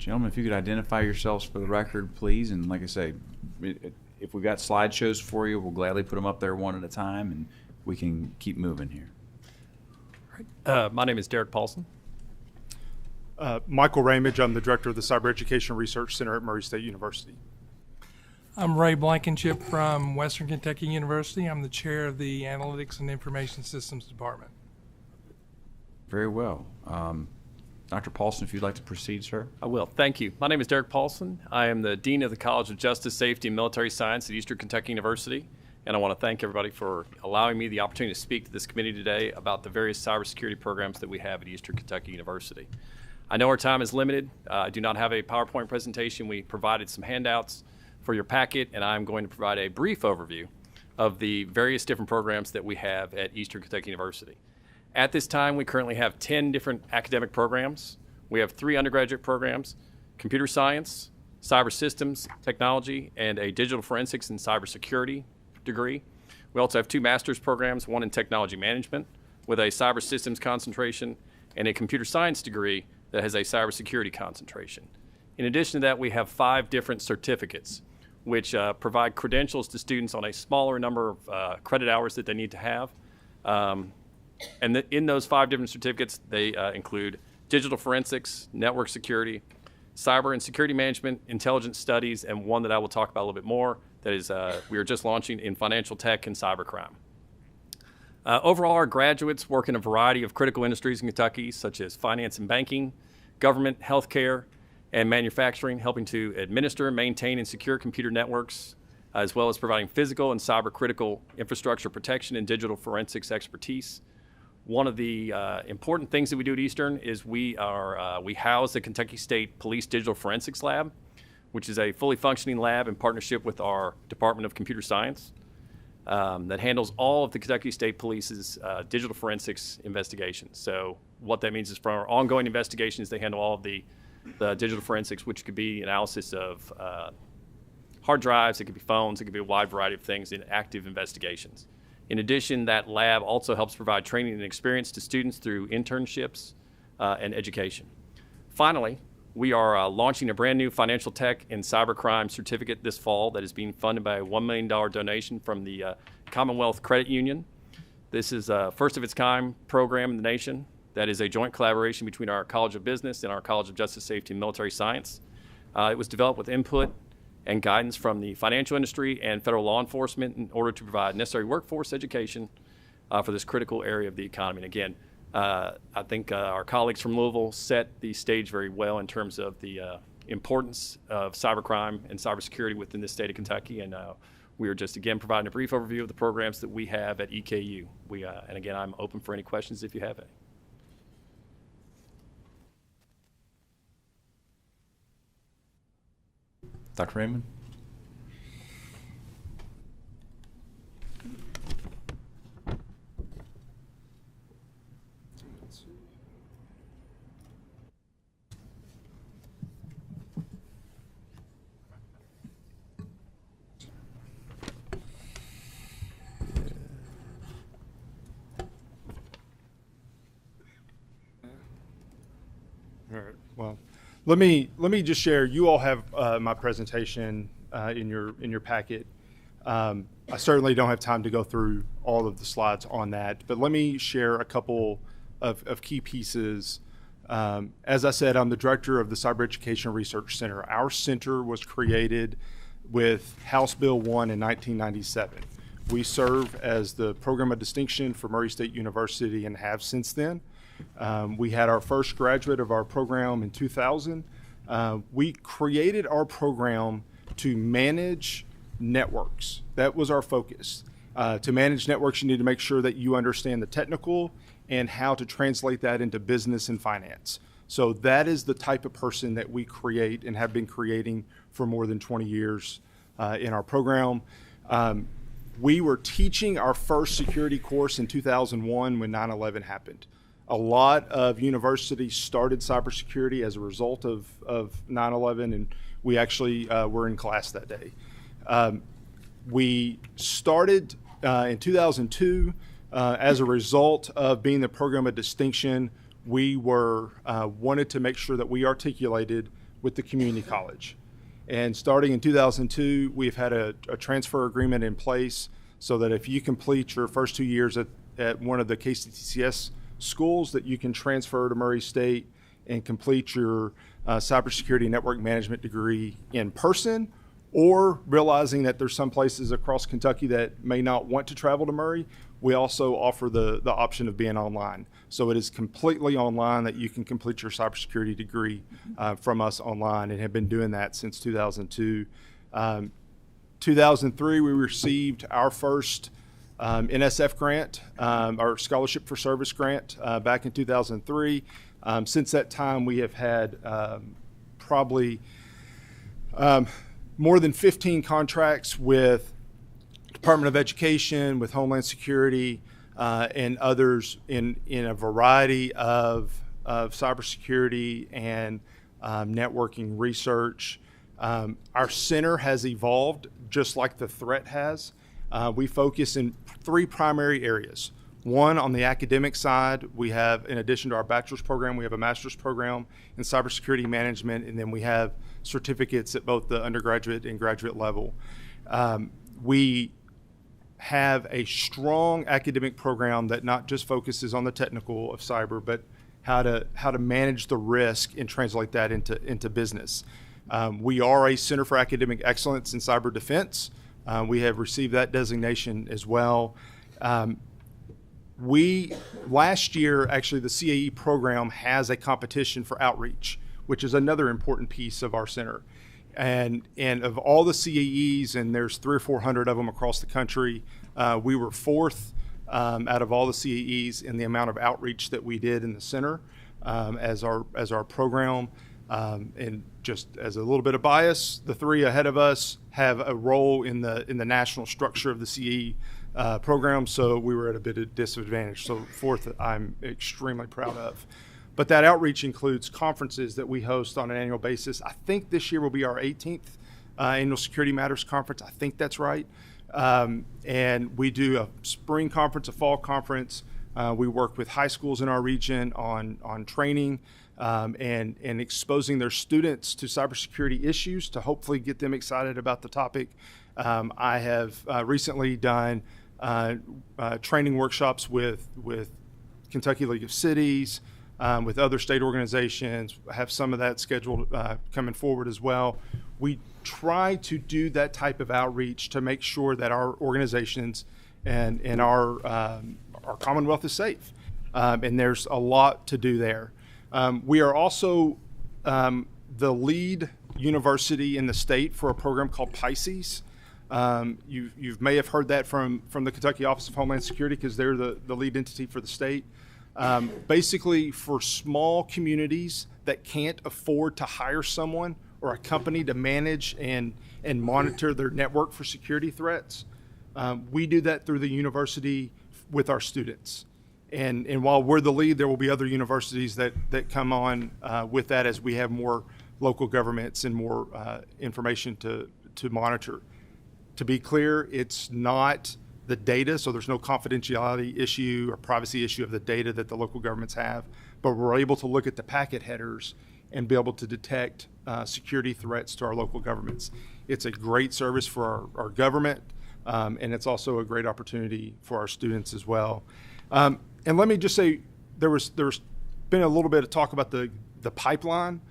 A: Gentlemen, if you could identify yourselves for the record, please. And like I say, if we've got slideshows for you, we'll gladly put them up there one at a time, and we can keep moving here.
J: My name is Derek Paulson.
K: Michael Ramage. I'm the director of the Cyber Education Research Center at Murray State University.
L: I'm Ray Blankenship from Western Kentucky University. I'm the chair of the Analytics and Information Systems Department.
A: Very well. Dr. Paulson, if you'd like to proceed, sir.
J: I will. Thank you. My name is Derek Paulson. I am the Dean of the College of Justice, Safety, and Military Science at Eastern Kentucky University. And I want to thank everybody for allowing me the opportunity to speak to this committee today about the various cybersecurity programs that we have at Eastern Kentucky University. I know our time is limited. I do not have a PowerPoint presentation. We provided some handouts for your packet, and I'm going to provide a brief overview of the various different programs that we have at Eastern Kentucky University. At this time, we currently have 10 different academic programs. We have 3 undergraduate programs: computer science, cyber systems technology, and a digital forensics and cybersecurity degree. We also have 2 master's programs, one in technology management with a cyber systems concentration, and a computer science degree that has a cybersecurity concentration. In addition to that, we have 5 different certificates which provide credentials to students on a smaller number of credit hours that they need to have. In those 5 different certificates, they include digital forensics, network security, cyber and security management, intelligence studies, and one that I will talk about a little bit more that is we are just launching in financial tech and cybercrime. Overall, our graduates work in a variety of critical industries in Kentucky, such as finance and banking, government, healthcare, and manufacturing, helping to administer, maintain, and secure computer networks, as well as providing physical and cyber critical infrastructure protection and digital forensics expertise. One of the important things that we do at Eastern is we house the Kentucky State Police Digital Forensics Lab, which is a fully functioning lab in partnership with our Department of Computer Science that handles all of the Kentucky State Police's digital forensics investigations. So what that means is for our ongoing investigations, they handle all of the digital forensics, which could be analysis of hard drives, it could be phones, it could be a wide variety of things in active investigations. In addition, that lab also helps provide training and experience to students through internships and education. Finally, we are launching a brand new financial tech and cybercrime certificate this fall that is being funded by a $1 million donation from the Commonwealth Credit Union. This is a first of its kind program in the nation that is a joint collaboration between our College of Business and our College of Justice, Safety, and Military Science. It was developed with input and guidance from the financial industry and federal law enforcement in order to provide necessary workforce education for this critical area of the economy. And again, I think our colleagues from Louisville set the stage very well in terms of the importance of cybercrime and cybersecurity within the state of Kentucky. And we are just, again, providing a brief overview of the programs that we have at EKU. And again, I'm open for any questions if you have any.
A: Dr. Raymond?
K: All right. Well, let me just share. You all have my presentation in your packet. I certainly don't have time to go through all of the slides on that, but let me share a couple of key pieces. As I said, I'm the director of the Cyber Education Research Center. Our center was created with House Bill 1 in 1997. We serve as the program of distinction for Murray State University and have since then. We had our first graduate of our program in 2000. We created our program to manage networks. That was our focus. To manage networks, you need to make sure that you understand the technical and how to translate that into business and finance. So that is the type of person that we create and have been creating for more than 20 years in our program. We were teaching our first security course in 2001 when 9/11 happened. A lot of universities started cybersecurity as a result of 9/11, and we actually were in class that day. We started in 2002 as a result of being the program of distinction. We were wanted to make sure that we articulated with the community college. And starting in 2002, we've had a transfer agreement in place so that if you complete your first 2 years at one of the KCTCS schools, that you can transfer to Murray State and complete your cybersecurity network management degree in person, or realizing that there's some places across Kentucky that may not want to travel to Murray, we also offer the option of being online. So it is completely online that you can complete your cybersecurity degree from us online, and have been doing that since 2002. 2003, we received our first NSF grant, our Scholarship for Service grant, back in 2003. Since that time, we have had probably more than 15 contracts with Department of Education, with Homeland Security, and others in a variety of cybersecurity and networking research. Our center has evolved just like the threat has. We focus in 3 primary areas. One, on the academic side, we have, in addition to our bachelor's program, we have a master's program in cybersecurity management, and then we have certificates at both the undergraduate and graduate level. We have a strong academic program that not just focuses on the technical of cyber, but how to manage the risk and translate that into business. We are a Center for Academic Excellence in Cyber Defense. We have received that designation as well. Last year, actually, the CAE program has a competition for outreach, which is another important piece of our center. And of all the CAEs, and there's 300 or 400 of them across the country, we were 4th out of all the CAEs in the amount of outreach that we did in the center as our program. And just as a little bit of bias, the 3 ahead of us have a role in the national structure of the CAE program, so we were at a bit of disadvantage. So 4th, I'm extremely proud of. But that outreach includes conferences that we host on an annual basis. I think this year will be our 18th annual Security Matters Conference. I think that's right. And we do a spring conference, a fall conference. We work with high schools in our region on training and exposing their students to cybersecurity issues to hopefully get them excited about the topic. I have recently done training workshops with Kentucky League of Cities, with other state organizations. I have some of that scheduled coming forward as well. We try to do that type of outreach to make sure that our organizations and our Commonwealth is safe. And there's a lot to do there. We are also the lead university in the state for a program called Pisces. You may have heard that from the Kentucky Office of Homeland Security, because they're the lead entity for the state. Basically, for small communities that can't afford to hire someone or a company to manage and monitor their network for security threats, we do that through the university with our students. And while we're the lead, there will be other universities that come on with that as we have more local governments and more information to monitor. To be clear, it's not the data, so there's no confidentiality issue or privacy issue of the data that the local governments have, but we're able to look at the packet headers and be able to detect security threats to our local governments. It's a great service for our government, and it's also a great opportunity for our students as well. And let me just say, there's been a little bit of talk about the pipeline.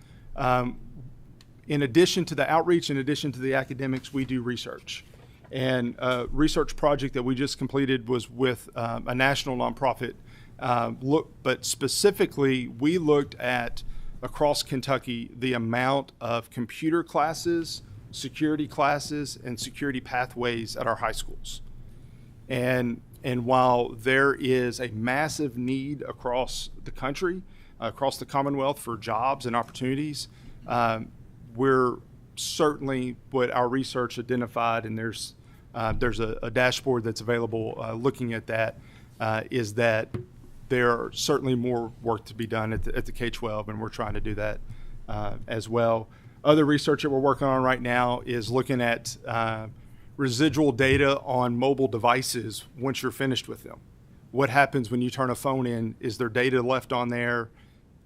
K: In addition to the outreach, in addition to the academics, we do research. And a research project that we just completed was with a national nonprofit. But specifically, we looked at, across Kentucky, the amount of computer classes, security classes, and security pathways at our high schools. And while there is a massive need across the country, across the Commonwealth for jobs and opportunities, we're certainly what our research identified, and there's a dashboard that's available looking at that, is that there are certainly more work to be done at the K-12, and we're trying to do that as well. Other research that we're working on right now is looking at residual data on mobile devices once you're finished with them. What happens when you turn a phone in? Is there data left on there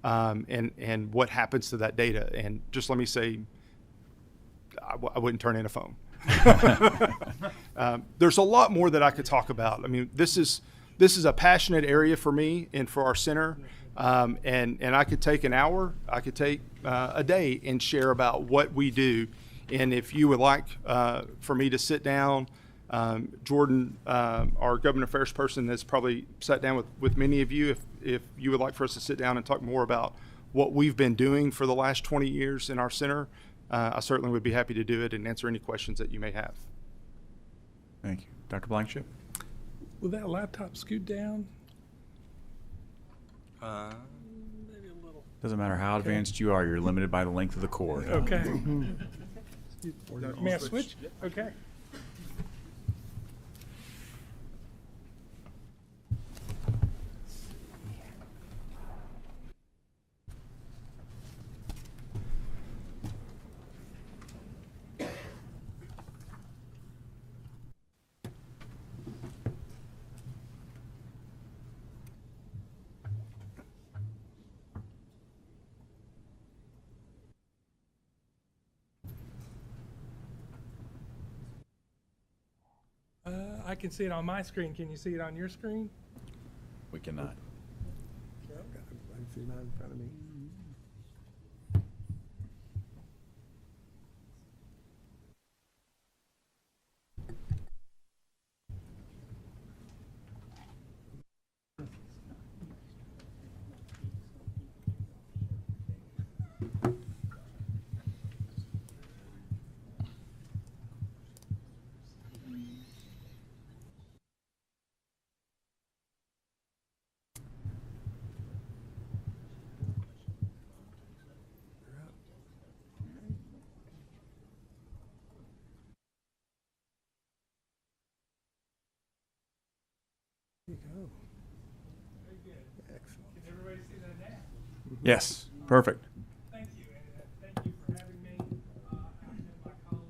K: and what happens to that data. And just let me say, I wouldn't turn in a phone. There's a lot more that I could talk about. I mean, this is a passionate area for me and for our center. And I could take an hour, I could take a day and share about what we do. And if you would like for me to sit down, Jordan, our government affairs person, has probably sat down with many of you. If you would like for us to sit down and talk more about what we've been doing for the last 20 years in our center, I certainly would be happy to do it and answer any questions that you may have.
A: Thank you. Dr. Blankenship?
L: Will that laptop scoot down?
A: Doesn't matter how advanced you are, you're limited by the length of the cord.
L: Okay. May I switch? Okay. I can see it on my screen. Can you see it on your screen?
A: We cannot.
M: I can see mine in front of me. There you go.
L: Very good.
M: Excellent.
L: Can everybody see that now?
A: Yes, perfect.
L: Thank you, and thank you for having me. And my colleague, Dr.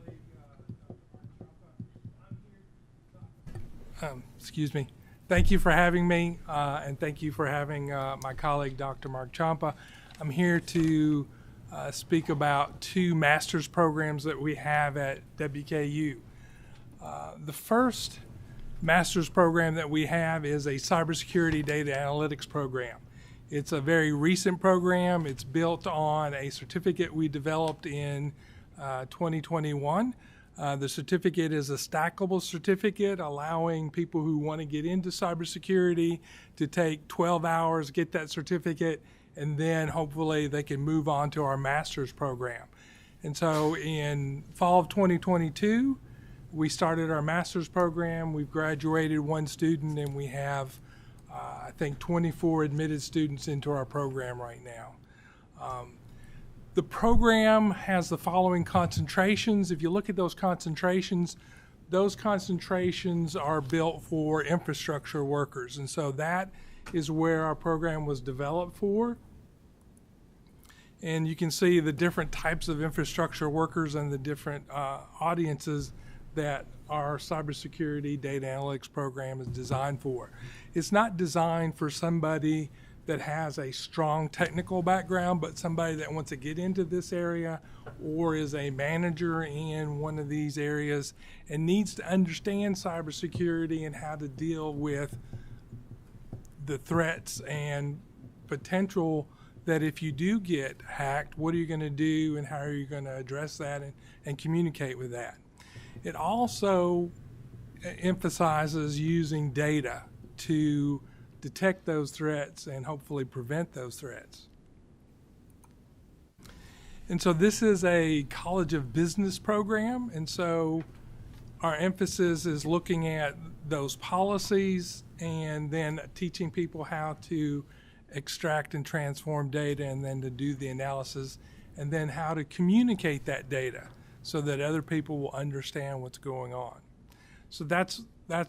L: Mark Champa. Excuse me. Thank you for having me, and thank you for having my colleague, Dr. Mark Champa. I'm here to speak about two master's programs that we have at WKU. The first master's program that we have is a cybersecurity data analytics program. It's a very recent program. It's built on a certificate we developed in 2021. The certificate is a stackable certificate, allowing people who want to get into cybersecurity to take 12 hours, get that certificate, and then hopefully they can move on to our master's program. And so in fall of 2022, we started our master's program. We've graduated one student, and we have, I think, 24 admitted students into our program right now. The program has the following concentrations. If you look at those concentrations are built for infrastructure workers. And so that is where our program was developed for. And you can see the different types of infrastructure workers and the different audiences that our cybersecurity data analytics program is designed for. It's not designed for somebody that has a strong technical background, but somebody that wants to get into this area or is a manager in one of these areas and needs to understand cybersecurity and how to deal with the threats and potential that if you do get hacked, what are you going to do and how are you going to address that and communicate with that. It also emphasizes using data to detect those threats and hopefully prevent those threats. And so this is a College of Business program, and so our emphasis is looking at those policies and then teaching people how to extract and transform data and then to do the analysis and then how to communicate that data so that other people will understand what's going on. So that's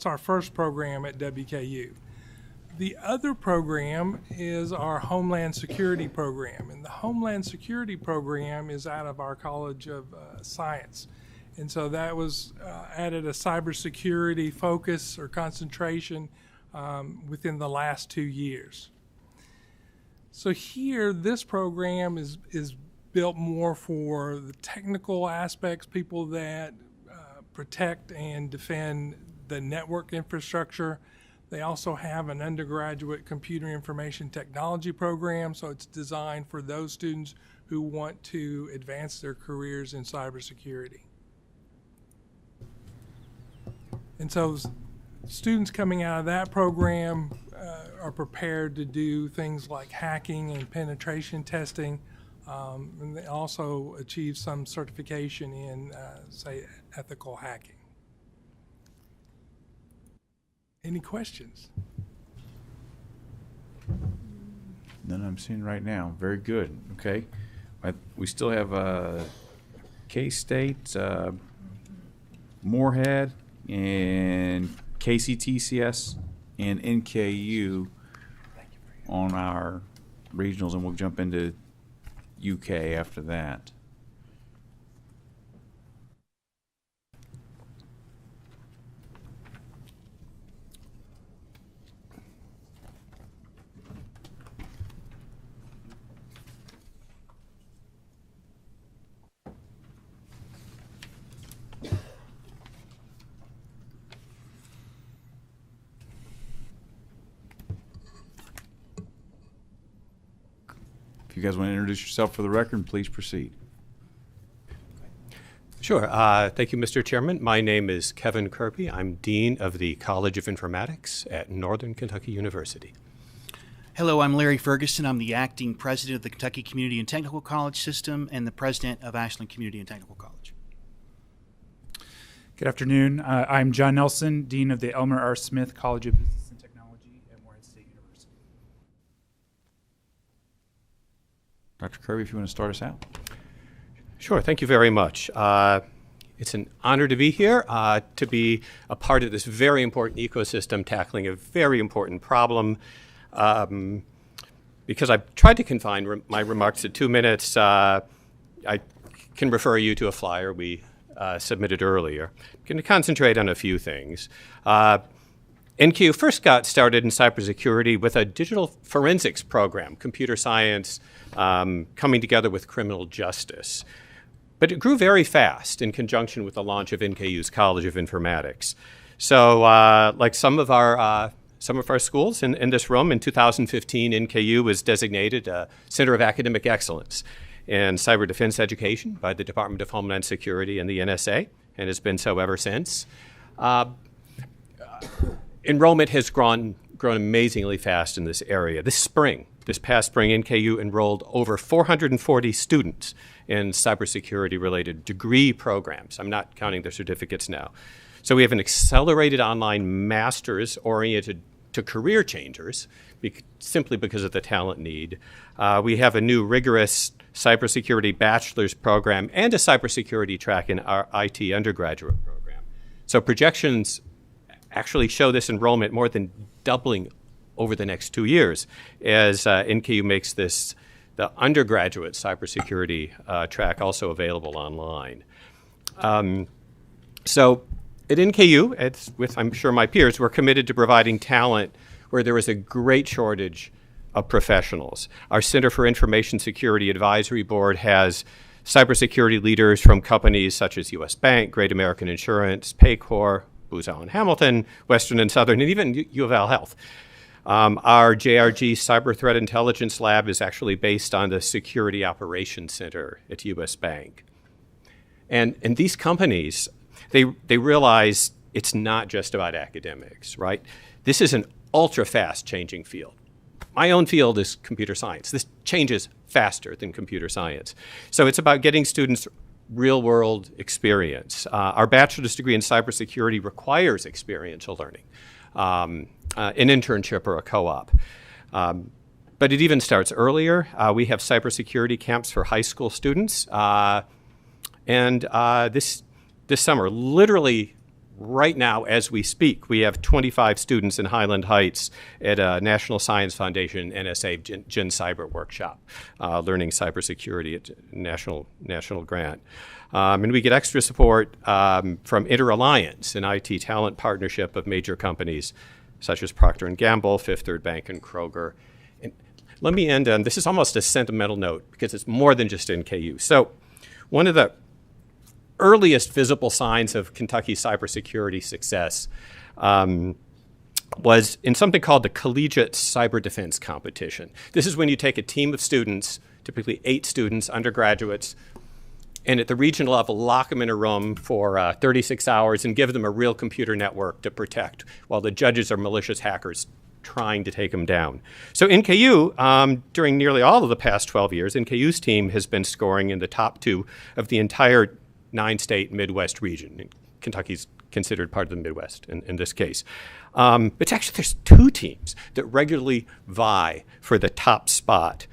L: our first program at WKU. The other program is our Homeland Security program, and the Homeland Security program is out of our College of Science. And so that was added a cybersecurity focus or concentration within the last 2 years. So here, this program is built more for the technical aspects, people that protect and defend the network infrastructure. They also have an undergraduate computer information technology program, so it's designed for those students who want to advance their careers in cybersecurity. And so students coming out of that program are prepared to do things like hacking and penetration testing, and they also achieve some certification in, say, ethical hacking. Any questions?
A: None I'm seeing right now. Very good. Okay. We still have K-State, Moorhead, and KCTCS and NKU on our regionals, and we'll jump into UK after that. If you guys want to introduce yourself for the record, please proceed.
N: Sure. Thank you, Mr. Chairman. My name is Kevin Kirby. I'm Dean of the College of Informatics at Northern Kentucky University.
O: Hello, I'm Larry Ferguson. I'm the acting president of the Kentucky Community and Technical College System and the president of Ashland Community and Technical College.
P: Good afternoon. I'm John Nelson, Dean of the Elmer R. Smith College of Business and Technology at Moorhead State University.
A: Dr. Kirby, if you want to start us out.
N: Sure. Thank you very much. It's an honor to be here, to be a part of this very important ecosystem tackling a very important problem. Because I've tried to confine my remarks to 2 minutes, I can refer you to a flyer we submitted earlier. I'm going to concentrate on a few things. NKU first got started in cybersecurity with a digital forensics program, computer science coming together with criminal justice. But it grew very fast in conjunction with the launch of NKU's College of Informatics. So like some of our schools in this room, in 2015, NKU was designated a Center of Academic Excellence in Cyber Defense Education by the Department of Homeland Security and the NSA, and has been so ever since. Enrollment has grown amazingly fast in this area. This past spring, NKU enrolled over 440 students in cybersecurity-related degree programs. I'm not counting the certificates now. So we have an accelerated online master's oriented to career changers, simply because of the talent need. We have a new rigorous cybersecurity bachelor's program and a cybersecurity track in our IT undergraduate program. So projections actually show this enrollment more than doubling over the next 2 years as NKU makes the undergraduate cybersecurity track also available online. So at NKU, with I'm sure my peers, we're committed to providing talent where there is a great shortage of professionals. Our Center for Information Security Advisory Board has cybersecurity leaders from companies such as U.S. Bank, Great American Insurance, Paycor, Booz Allen Hamilton, Western and Southern, and even U of L Health. Our JRG Cyber Threat Intelligence Lab is actually based on the Security Operations Center at U.S. Bank. And these companies, they realize it's not just about academics, right? This is an ultra-fast changing field. My own field is computer science. This changes faster than computer science. So it's about getting students real-world experience. Our bachelor's degree in cybersecurity requires experiential learning, an internship or a co-op. But it even starts earlier. We have cybersecurity camps for high school students. This summer, literally right now as we speak, we have 25 students in Highland Heights at a National Science Foundation NSA Gen Cyber workshop, learning cybersecurity at national grant. And we get extra support from InterAlliance, an IT talent partnership of major companies such as Procter & Gamble, Fifth Third Bank, and Kroger. And let me end on, this is almost a sentimental note because it's more than just NKU. So one of the earliest visible signs of Kentucky's cybersecurity success was in something called the Collegiate Cyber Defense Competition. This is when you take a team of students, typically 8 students, undergraduates, and at the regional level, lock them in a room for 36 hours and give them a real computer network to protect while the judges are malicious hackers trying to take them down. So NKU, during nearly all of the past 12 years, NKU's team has been scoring in the top 2 of the entire 9-state Midwest region. Kentucky's considered part of the Midwest in this case. But actually, there's 2 teams that regularly vie for the top spot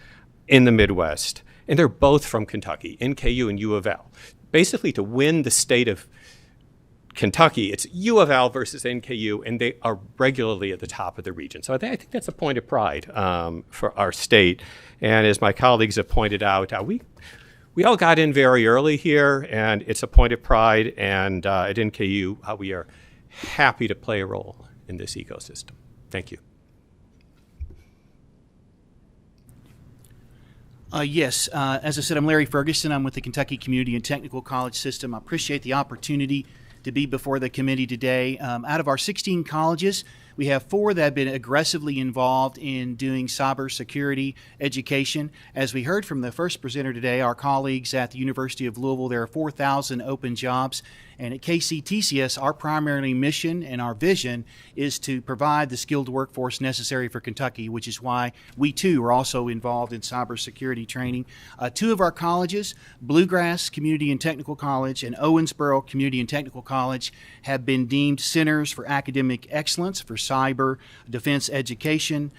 N: in the Midwest, and they're both from Kentucky, NKU and U of L. Basically, to win the state of Kentucky, it's U of L versus NKU, and they are regularly at the top of the region. So I think that's a point of pride for our state. And as my colleagues have pointed out, we all got in very early here, and it's a point of pride. And at NKU, we are happy to play a role in this ecosystem. Thank you.
O: Yes, as I said, I'm Larry Ferguson. I'm with the Kentucky Community and Technical College System. I appreciate the opportunity to be before the committee today. Out of our 16 colleges, we have 4 that have been aggressively involved in doing cybersecurity education. As we heard from the first presenter today, our colleagues at the University of Louisville, there are 4,000 open jobs. And at KCTCS, our primary mission and our vision is to provide the skilled workforce necessary for Kentucky, which is why we too are also involved in cybersecurity training. 2 of our colleges, Bluegrass Community and Technical College and Owensboro Community and Technical College, have been deemed centers for academic excellence for cyber defense education.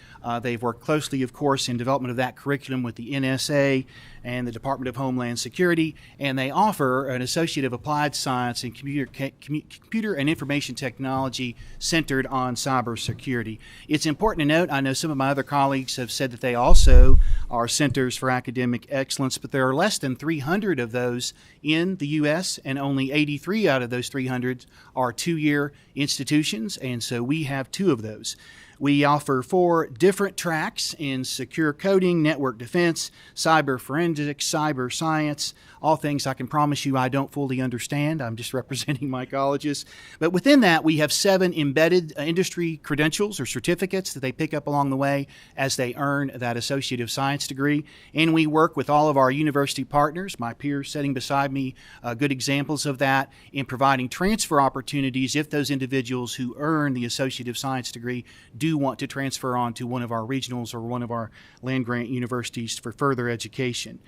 O: They've worked closely, of course, in development of that curriculum with the NSA and the Department of Homeland Security, and they offer an Associate of Applied Science in Computer and Information Technology centered on cybersecurity. It's important to note, I know some of my other colleagues have said that they also are centers for academic excellence, but there are less than 300 of those in the U.S., and only 83 out of those 300 are 2-year institutions, and so we have 2 of those. We offer 4 different tracks in secure coding, network defense, cyber forensics, cyber science, all things I can promise you I don't fully understand. I'm just representing my colleges. But within that, we have 7 embedded industry credentials or certificates that they pick up along the way as they earn that Associate of Science degree. And we work with all of our university partners, my peers sitting beside me, good examples of that, in providing transfer opportunities if those individuals who earn the Associate of Science degree do want to transfer on to one of our regionals or one of our land-grant universities for further education.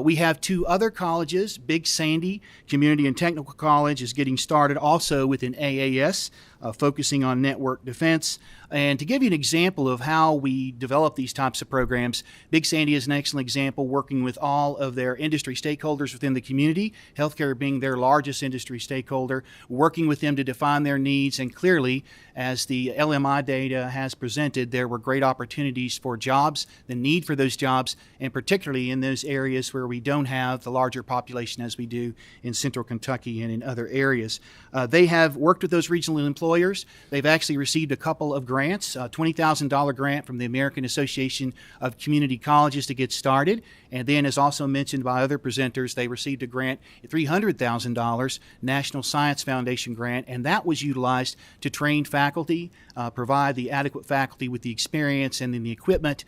O: We have 2 other colleges. Big Sandy Community and Technical College is getting started also with an AAS, focusing on network defense. And to give you an example of how we develop these types of programs, Big Sandy is an excellent example, working with all of their industry stakeholders within the community, healthcare being their largest industry stakeholder, working with them to define their needs. And clearly, as the LMI data has presented, there were great opportunities for jobs, the need for those jobs, and particularly in those areas where we don't have the larger population as we do in central Kentucky and in other areas. They have worked with those regional employers. They've actually received a couple of grants, a $20,000 grant from the American Association of Community Colleges to get started. And then, as also mentioned by other presenters, they received a grant, $300,000 National Science Foundation grant, and that was utilized to train faculty, provide the adequate faculty with the experience and then the equipment,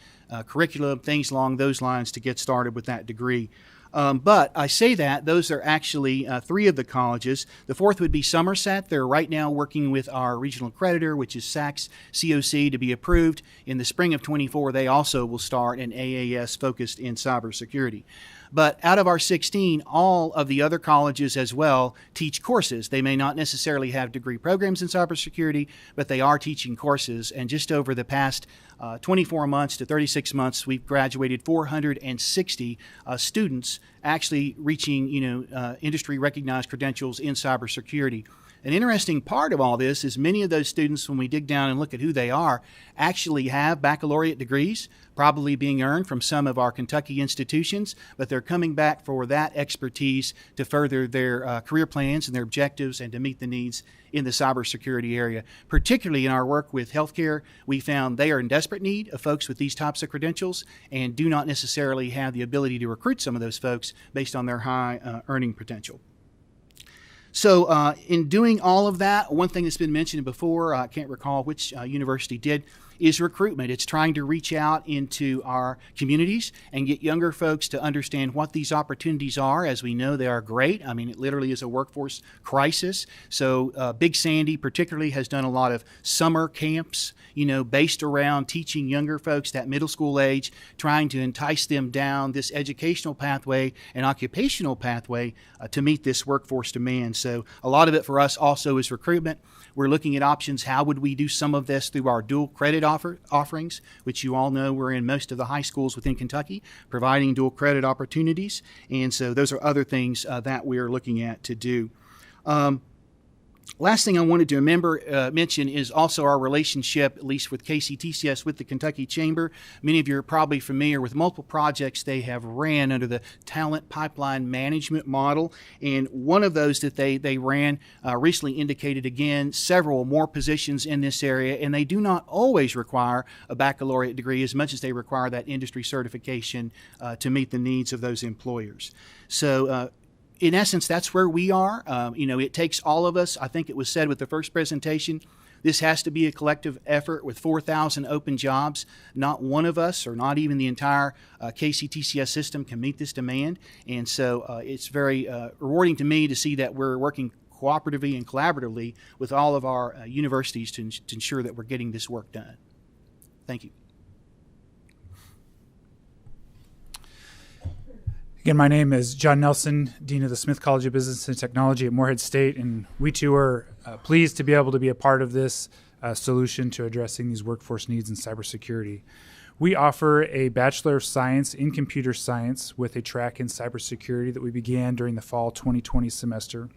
O: curriculum, things along those lines to get started with that degree. But I say that those are actually 3 of the colleges. The 4th would be Somerset. They're right now working with our regional accreditor, which is SACS COC, to be approved. In the spring of 24, they also will start an AAS focused in cybersecurity. But out of our 16, all of the other colleges as well teach courses. They may not necessarily have degree programs in cybersecurity, but they are teaching courses. And just over the past 24 months to 36 months, we've graduated 460 students actually reaching industry recognized credentials in cybersecurity. An interesting part of all this is many of those students, when we dig down and look at who they are, actually have baccalaureate degrees, probably being earned from some of our Kentucky institutions, but they're coming back for that expertise to further their career plans and their objectives and to meet the needs in the cybersecurity area. Particularly in our work with healthcare, we found they are in desperate need of folks with these types of credentials and do not necessarily have the ability to recruit some of those folks based on their high earning potential. So in doing all of that, one thing that's been mentioned before, I can't recall which university did, is recruitment. It's trying to reach out into our communities and get younger folks to understand what these opportunities are. As we know, they are great. I mean, it literally is a workforce crisis. So Big Sandy particularly has done a lot of summer camps, based around teaching younger folks that middle school age, trying to entice them down this educational pathway and occupational pathway to meet this workforce demand. So a lot of it for us also is recruitment. We're looking at options. How would we do some of this through our dual credit offerings, which you all know we're in most of the high schools within Kentucky, providing dual credit opportunities. And so those are other things that we're looking at to do. Last thing I wanted to mention is also our relationship, at least with KCTCS, with the Kentucky Chamber. Many of you are probably familiar with multiple projects they have ran under the Talent Pipeline Management model. And one of those that they ran recently indicated, again, several more positions in this area. And they do not always require a baccalaureate degree as much as they require that industry certification to meet the needs of those employers. So in essence, that's where we are. It takes all of us. I think it was said with the first presentation, this has to be a collective effort with 4,000 open jobs. Not one of us, or not even the entire KCTCS system, can meet this demand. And so it's very rewarding to me to see that we're working cooperatively and collaboratively with all of our universities to ensure that we're getting this work done. Thank you.
P: Again, my name is John Nelson, Dean of the Smith College of Business and Technology at Morehead State, and we too are pleased to be able to be a part of this solution to addressing these workforce needs in cybersecurity. We offer a Bachelor of Science in Computer Science with a track in cybersecurity that we began during the fall 2020 semester.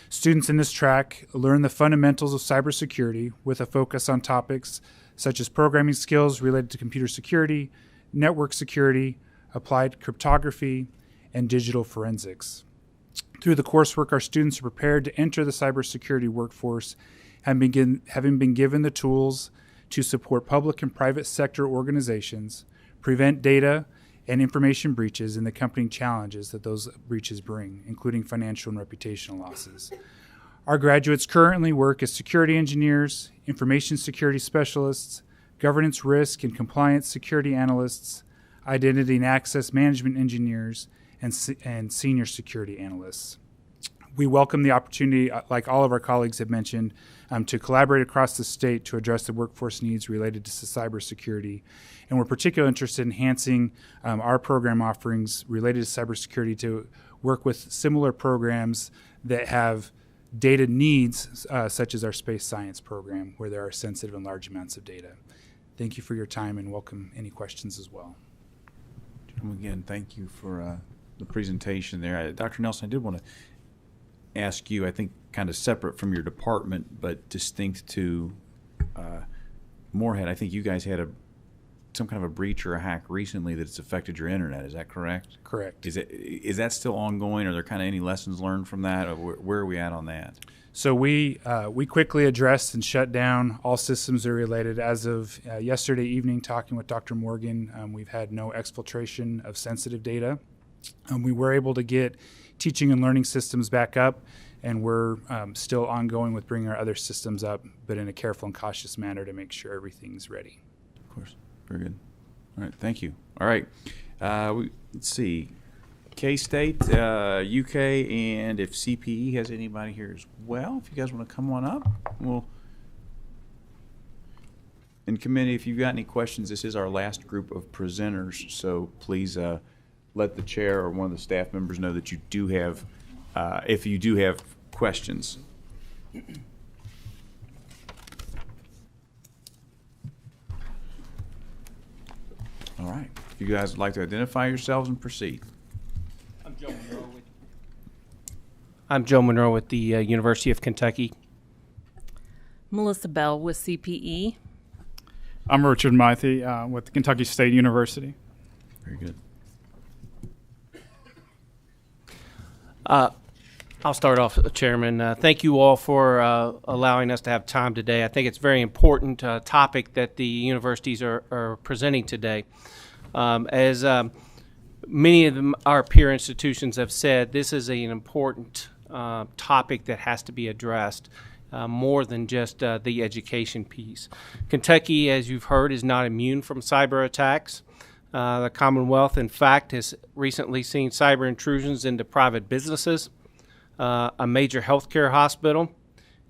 P: Students in this track learn the fundamentals of cybersecurity with a focus on topics such as programming skills related to computer security, network security, applied cryptography, and digital forensics. Through the coursework, our students are prepared to enter the cybersecurity workforce, having been given the tools to support public and private sector organizations, prevent data and information breaches, and the accompanying challenges that those breaches bring, including financial and reputational losses. Our graduates currently work as security engineers, information security specialists, governance risk and compliance security analysts, identity and access management engineers, and senior security analysts. We welcome the opportunity, like all of our colleagues have mentioned, to collaborate across the state to address the workforce needs related to cybersecurity. And we're particularly interested in enhancing our program offerings related to cybersecurity to work with similar programs that have data needs, such as our space science program, where there are sensitive and large amounts of data. Thank you for your time, and welcome any questions as well.
A: Again, thank you for the presentation there. Dr. Nelson, I did want to ask you, I think kind of separate from your department, but distinct to Morehead, I think you guys had some kind of a breach or a hack recently that's affected your internet. Is that correct?
P: Correct.
A: Is that still ongoing? Are there kind of any lessons learned from that? Or where are we at on that?
P: So we quickly addressed and shut down all systems that are related. As of yesterday evening, talking with Dr. Morgan, we've had no exfiltration of sensitive data. We were able to get teaching and learning systems back up, and we're still ongoing with bringing our other systems up, but in a careful and cautious manner to make sure everything's ready.
A: Of course. Very good. All right. Thank you. All right. Let's see. K-State, UK, and if CPE has anybody here as well, if you guys want to come on up, in committee, if you've got any questions, this is our last group of presenters, so please let the chair or one of the staff members know that you do have, if you do have questions. All right. If you guys would like to identify yourselves and proceed.
Q: I'm Joe Monroe with I'm Joe Monroe with the University of Kentucky.
R: Melissa Bell with CPE.
S: I'm Richard Mythe with Kentucky State University.
A: Very good.
Q: I'll start off, Chairman. Thank you all for allowing us to have time today. I think it's a very important topic that the universities are presenting today. As many of our peer institutions have said, this is an important topic that has to be addressed more than just the education piece. Kentucky, as you've heard, is not immune from cyber attacks. The Commonwealth, in fact, has recently seen cyber intrusions into private businesses, a major healthcare hospital,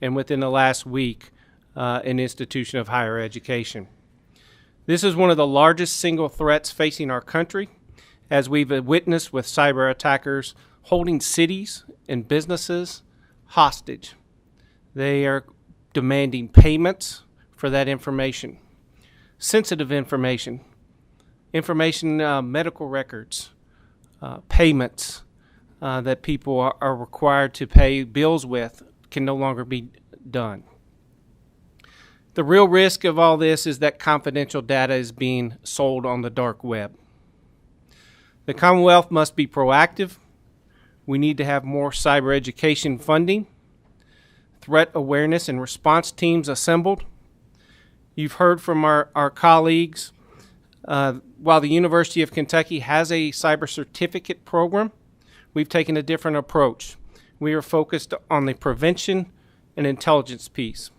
Q: and within the last week, an institution of higher education. This is one of the largest single threats facing our country, as we've witnessed with cyber attackers holding cities and businesses hostage. They are demanding payments for that information, sensitive information, medical records, payments that people are required to pay bills with can no longer be done. The real risk of all this is that confidential data is being sold on the dark web. The Commonwealth must be proactive. We need to have more cyber education funding, threat awareness and response teams assembled. You've heard from our colleagues. While the University of Kentucky has a cyber certificate program, we've taken a different approach. We are focused on the prevention and intelligence piece.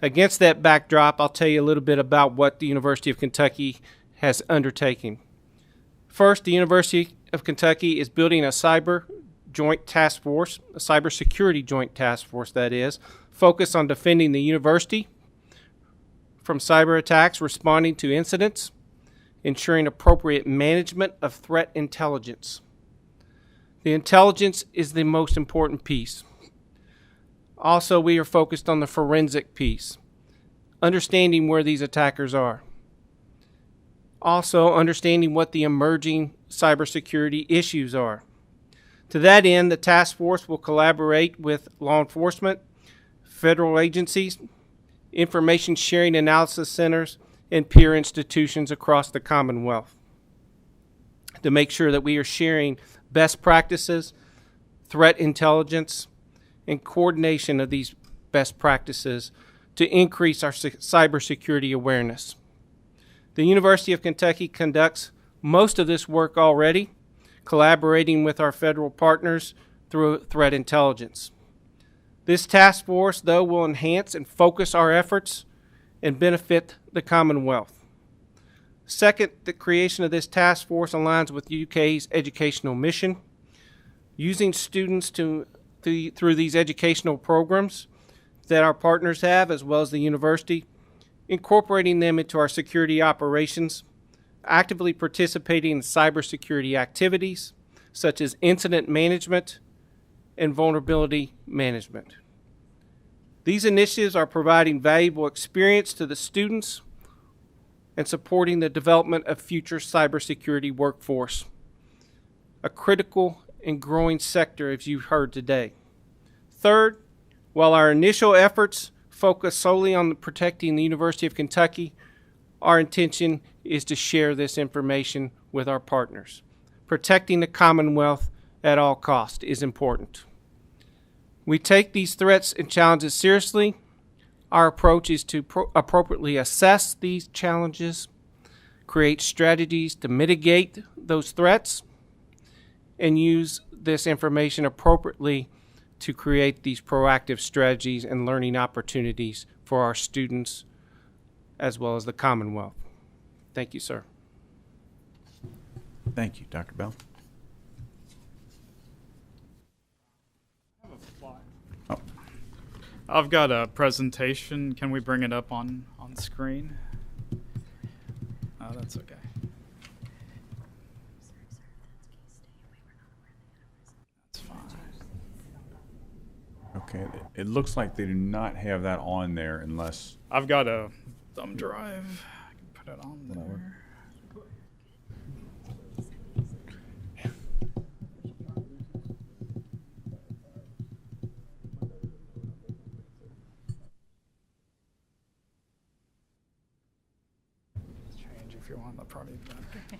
Q: Against that backdrop, I'll tell you a little bit about what the University of Kentucky has undertaken. First, the University of Kentucky is building a cyber joint task force, a cybersecurity joint task force, that is, focused on defending the university from cyber attacks, responding to incidents, ensuring appropriate management of threat intelligence. The intelligence is the most important piece. Also, we are focused on the forensic piece, understanding where these attackers are. Also, understanding what the emerging cybersecurity issues are. To that end, the task force will collaborate with law enforcement, federal agencies, information sharing analysis centers, and peer institutions across the Commonwealth to make sure that we are sharing best practices, threat intelligence, and coordination of these best practices to increase our cybersecurity awareness. The University of Kentucky conducts most of this work already, collaborating with our federal partners through threat intelligence. This task force, though, will enhance and focus our efforts and benefit the Commonwealth. Second, the creation of this task force aligns with UK's educational mission, using students through these educational programs that our partners have, as well as the university, incorporating them into our security operations, actively participating in cybersecurity activities such as incident management and vulnerability management. These initiatives are providing valuable experience to the students and supporting the development of future cybersecurity workforce, a critical and growing sector, as you've heard today. Third, while our initial efforts focus solely on protecting the University of Kentucky, our intention is to share this information with our partners. Protecting the Commonwealth at all costs is important. We take these threats and challenges seriously. Our approach is to appropriately assess these challenges, create strategies to mitigate those threats, and use this information appropriately to create these proactive strategies and learning opportunities for our students as well as the Commonwealth. Thank you, sir.
A: Thank you, Dr. Bell.
S: Oh. I've got a presentation. Can we bring it up on screen? Oh, that's okay. That's fine.
A: Okay, it looks like they do not have that on there unless...
S: I've got a thumb drive. I can put it on there. if you want. I'll probably do that.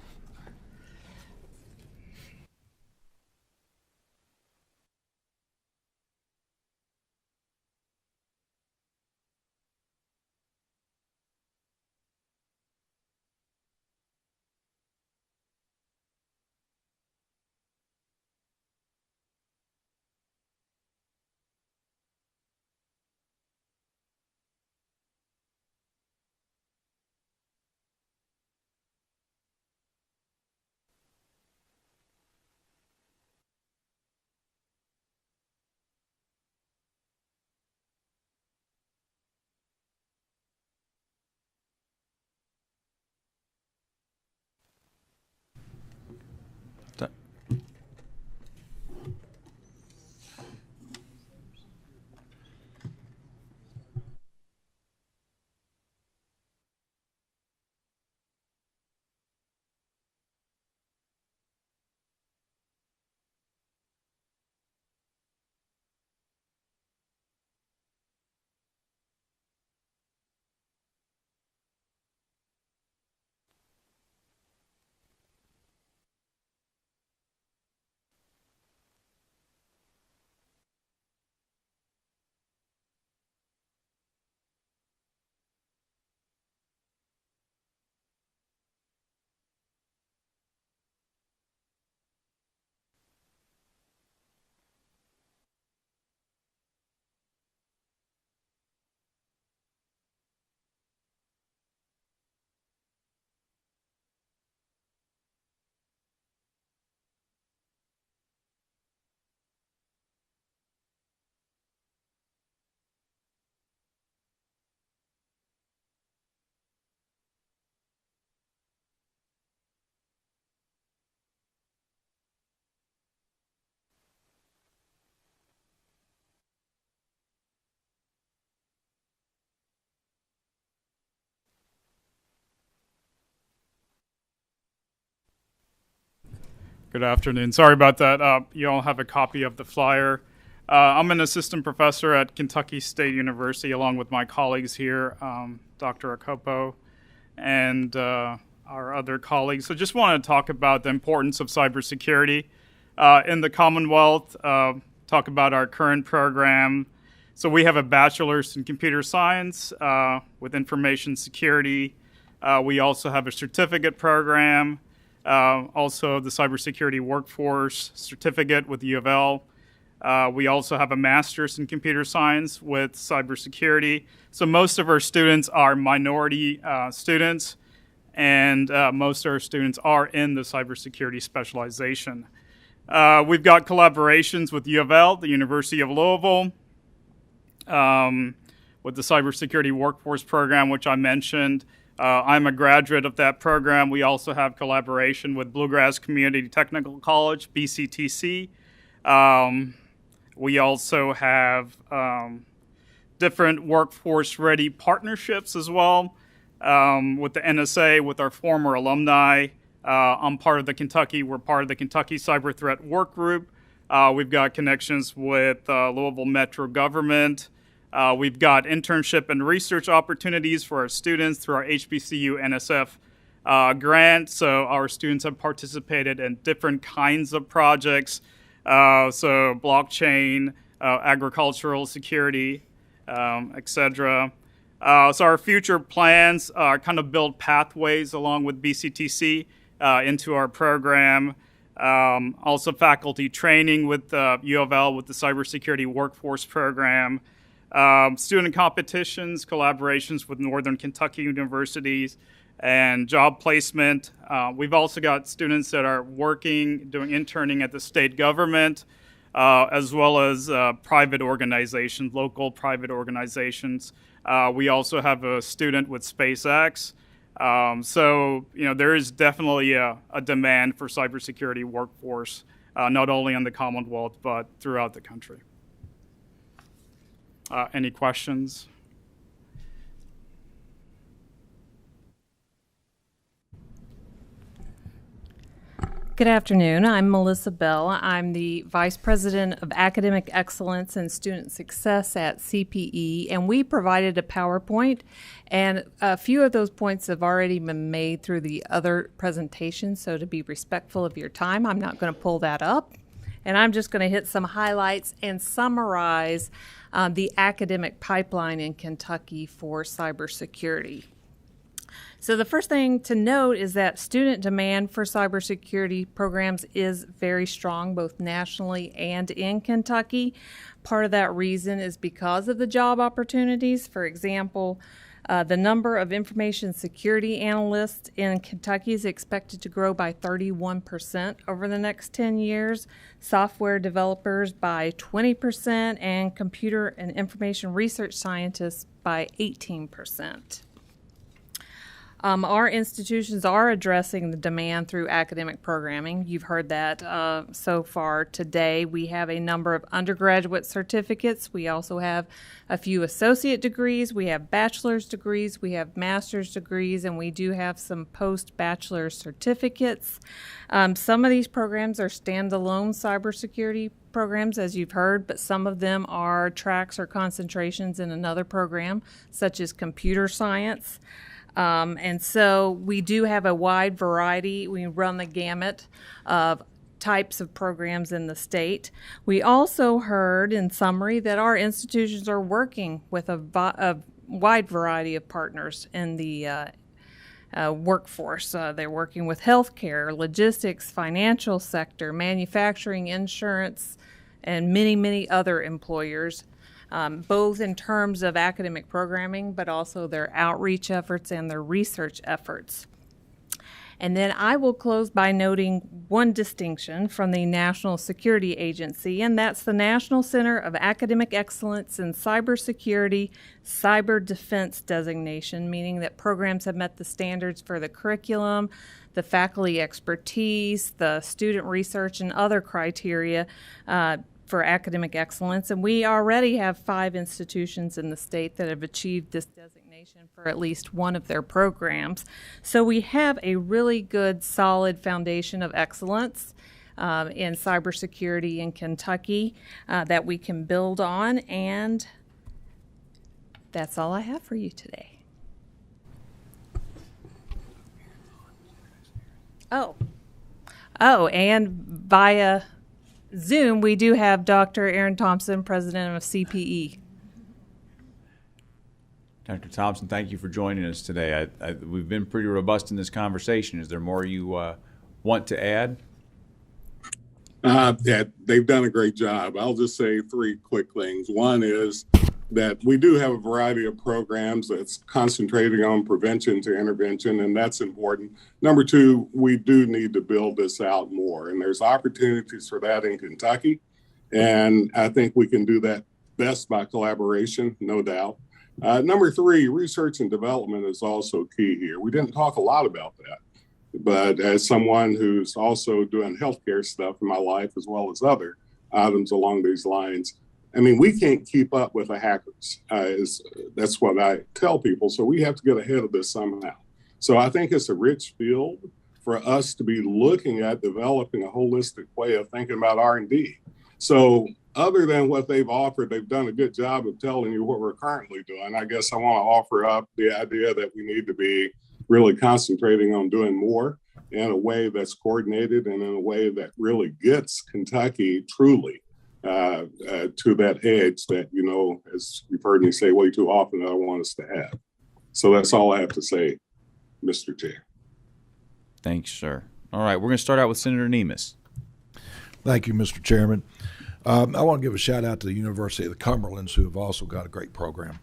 S: Good afternoon. Sorry about that. You all have a copy of the flyer. I'm an assistant professor at Kentucky State University, along with my colleagues here, Dr. Acopo and our other colleagues. So just wanted to talk about the importance of cybersecurity in the Commonwealth, talk about our current program. So we have a bachelor's in computer science with information security. We also have a certificate program. Also the cybersecurity workforce certificate with U of L. We also have a master's in computer science with cybersecurity. So most of our students are minority students, and most of our students are in the cybersecurity specialization. We've got collaborations with U of L, the University of Louisville, with the cybersecurity workforce program, which I mentioned. I'm a graduate of that program. We also have collaboration with Bluegrass Community Technical College, BCTC. We also have different workforce-ready partnerships as well with the NSA, with our former alumni. I'm part of the Kentucky, we're part of the Kentucky Cyber Threat Work Group. We've got connections with Louisville Metro government. We've got internship and research opportunities for our students through our HBCU NSF grant. So our students have participated in different kinds of projects. So blockchain, agricultural security, etc. So our future plans are kind of build pathways along with BCTC into our program. Also faculty training with U of L with the cybersecurity workforce program. Student competitions, collaborations with Northern Kentucky universities, and job placement. We've also got students that are working, doing interning at the state government, as well as private organizations, local private organizations. We also have a student with SpaceX. So, you know, there is definitely a demand for cybersecurity workforce, not only in the Commonwealth, but throughout the country. Any questions?
R: Good afternoon. I'm Melissa Bell. I'm the Vice President of Academic Excellence and Student Success at CPE, and we provided a PowerPoint, and a few of those points have already been made through the other presentations, so to be respectful of your time, I'm not going to pull that up, and I'm just going to hit some highlights and summarize the academic pipeline in Kentucky for cybersecurity. So the first thing to note is that student demand for cybersecurity programs is very strong, both nationally and in Kentucky. Part of that reason is because of the job opportunities. For example, the number of information security analysts in Kentucky is expected to grow by 31% over the next 10 years, software developers by 20%, and computer and information research scientists by 18%. Our institutions are addressing the demand through academic programming. You've heard that so far today. We have a number of undergraduate certificates. We also have a few associate degrees. We have bachelor's degrees. We have master's degrees, and we do have some post-bachelor certificates. Some of these programs are standalone cybersecurity programs, as you've heard, but some of them are tracks or concentrations in another program, such as computer science. And so we do have a wide variety. We run the gamut of types of programs in the state. We also heard, in summary, that our institutions are working with a wide variety of partners in the workforce. They're working with healthcare, logistics, financial sector, manufacturing, insurance, and many, many other employers. Both in terms of academic programming, but also their outreach efforts and their research efforts. And then I will close by noting one distinction from the National Security Agency, and that's the National Center of Academic Excellence in Cybersecurity Cyber Defense designation, meaning that programs have met the standards for the curriculum, the faculty expertise, the student research, and other criteria for academic excellence, and we already have 5 institutions in the state that have achieved this designation for at least one of their programs. So we have a really good, solid foundation of excellence in cybersecurity in Kentucky that we can build on, and that's all I have for you today. And via Zoom, we do have Dr. Aaron Thompson, president of CPE.
A: Dr. Thompson, thank you for joining us today. We've been pretty robust in this conversation. Is there more you want to add?
T: Yeah, they've done a great job. I'll just say 3 quick things. One is that we do have a variety of programs that's concentrating on prevention to intervention, and that's important. Number 2, we do need to build this out more, and there's opportunities for that in Kentucky, and I think we can do that best by collaboration, no doubt. Number 3, research and development is also key here. We didn't talk a lot about that, but as someone who's also doing healthcare stuff in my life as well as other items along these lines, I mean, we can't keep up with the hackers. That's what I tell people. So we have to get ahead of this somehow. So I think it's a rich field for us to be looking at developing a holistic way of thinking about R&D. So other than what they've offered, they've done a good job of telling you what we're currently doing. I guess I want to offer up the idea that we need to be really concentrating on doing more in a way that's coordinated and in a way that really gets Kentucky truly to that edge that, you know, as you've heard me say way too often, I want us to have. So that's all I have to say, Mr. Chair.
A: Thanks, sir. All right, we're going to start out with Senator Nemes.
U: Thank you, Mr. Chairman. I want to give a shout out to the University of the Cumberlands, who have also got a great program.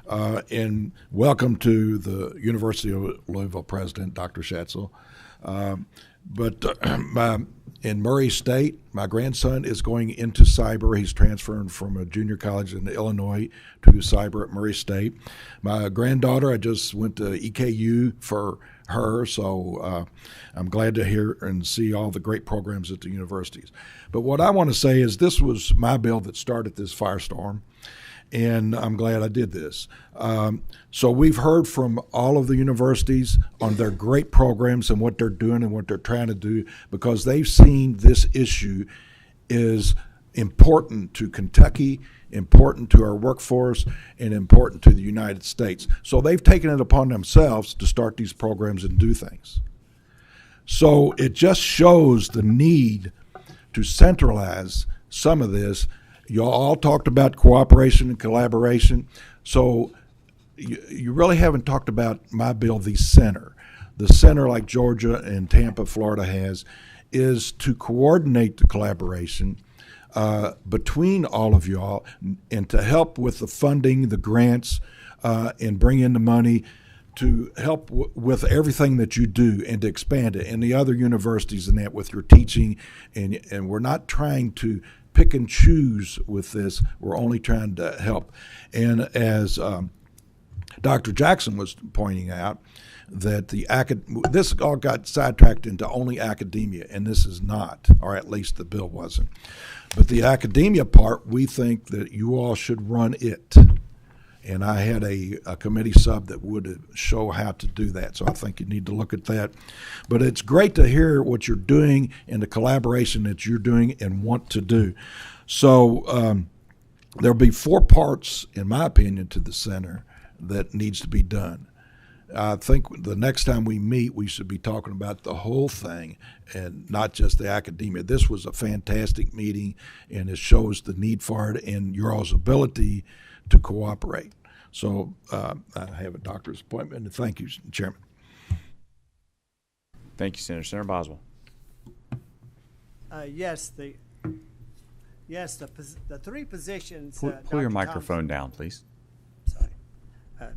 U: And welcome to the University of Louisville President, Dr. Schatzel. In Murray State, my grandson is going into cyber. He's transferring from a junior college in Illinois to cyber at Murray State. My granddaughter, I just went to EKU for her, so I'm glad to hear and see all the great programs at the universities. But what I want to say is this was my bill that started this firestorm. and I'm glad I did this. So we've heard from all of the universities on their great programs and what they're doing and what they're trying to do, because they've seen this issue is important to Kentucky, important to our workforce, and important to the United States. So they've taken it upon themselves to start these programs and do things. So it just shows the need to centralize some of this. You all talked about cooperation and collaboration. So you really haven't talked about my bill, the center. The center, like Georgia and Tampa, Florida has, is to coordinate the collaboration between all of y'all and to help with the funding, the grants, and bring in the money to help with everything that you do and to expand it, and the other universities and that with your teaching. And we're not trying to pick and choose with this. We're only trying to help. And as Dr. Jackson was pointing out, that this all got sidetracked into only academia, and this is not, or at least the bill wasn't. But the academia part, we think that you all should run it. And I had a committee sub that would show how to do that. So I think you need to look at that. But it's great to hear what you're doing and the collaboration that you're doing and want to do. So there'll be 4 parts, in my opinion, to the center that needs to be done. I think the next time we meet, we should be talking about the whole thing and not just the academia. This was a fantastic meeting, and it shows the need for it and your all's ability to cooperate. So I have a doctor's appointment, and thank you, Chairman.
A: Thank you, Senator. Senator Boswell.
F: Yes, the 3 positions.
A: Pull your microphone down, please.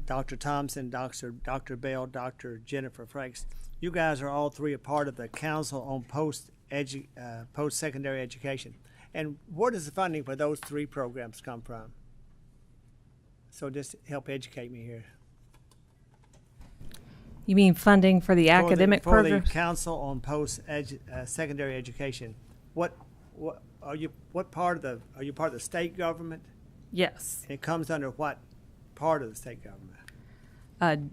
F: Dr. Thompson, Dr. Bell, Dr. Jennifer Frakes. You guys are all 3 a part of the Council on Post-Secondary Education. And where does the funding for those 3 programs come from? So just help educate me here.
R: You mean funding for the academic programs?
F: For the Council on Post-Secondary Education. What are you part of the state government?
R: Yes.
F: And it comes under what part of the state government?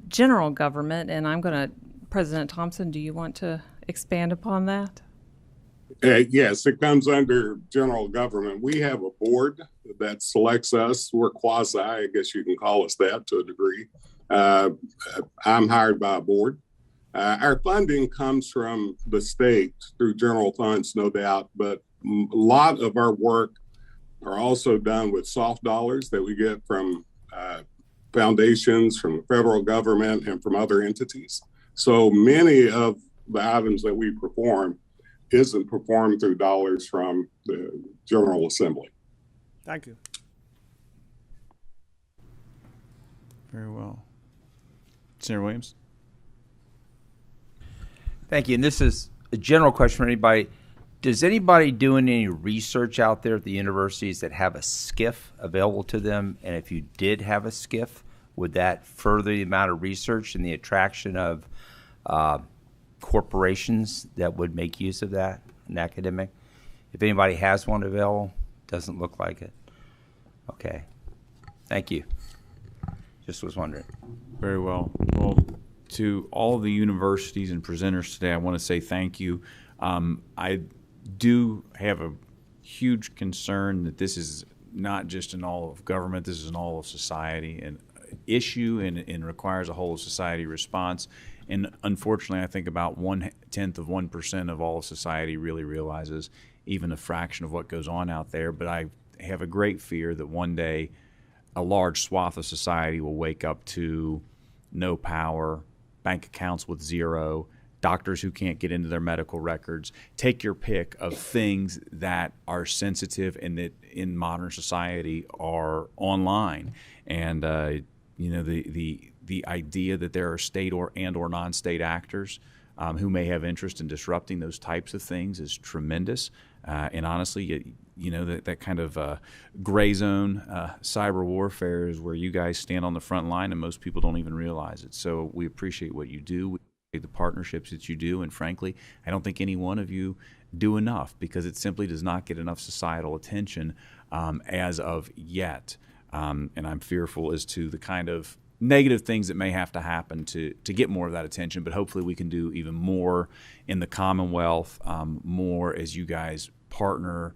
R: General government, and I'm going to, President Thompson, do you want to expand upon that?
T: Yes, it comes under general government. We have a board that selects us. We're quasi, I guess you can call us that to a degree. I'm hired by a board. Our funding comes from the state through general funds, no doubt, but a lot of our work are also done with soft dollars that we get from foundations, from the federal government, and from other entities. So many of the items that we perform isn't performed through dollars from the General Assembly.
F: Thank you.
A: Very well. Senator Williams.
V: Thank you. And this is a general question for anybody. Does anybody doing any research out there at the universities that have a SCIF available to them? And if you did have a SCIF, would that further the amount of research and the attraction of corporations that would make use of that in academic? If anybody has one available, doesn't look like it. Okay. Thank you. Just was wondering.
A: Very well. Well, to all of the universities and presenters today, I want to say thank you. I do have a huge concern that this is not just an all of government, this is an all of society and issue and requires a whole of society response. And unfortunately, I think about 0.1% of all of society really realizes even a fraction of what goes on out there. But I have a great fear that one day a large swath of society will wake up to no power, bank accounts with zero, doctors who can't get into their medical records. Take your pick of things that are sensitive and that in modern society are online. And you know, the idea that there are state or non-state actors who may have interest in disrupting those types of things is tremendous. And honestly, you know, that kind of gray zone cyber warfare is where you guys stand on the front line, and most people don't even realize it. So we appreciate what you do, we appreciate the partnerships that you do, and frankly, I don't think any one of you do enough because it simply does not get enough societal attention as of yet. And I'm fearful as to the kind of negative things that may have to happen to get more of that attention, but hopefully we can do even more in the Commonwealth, more as you guys partner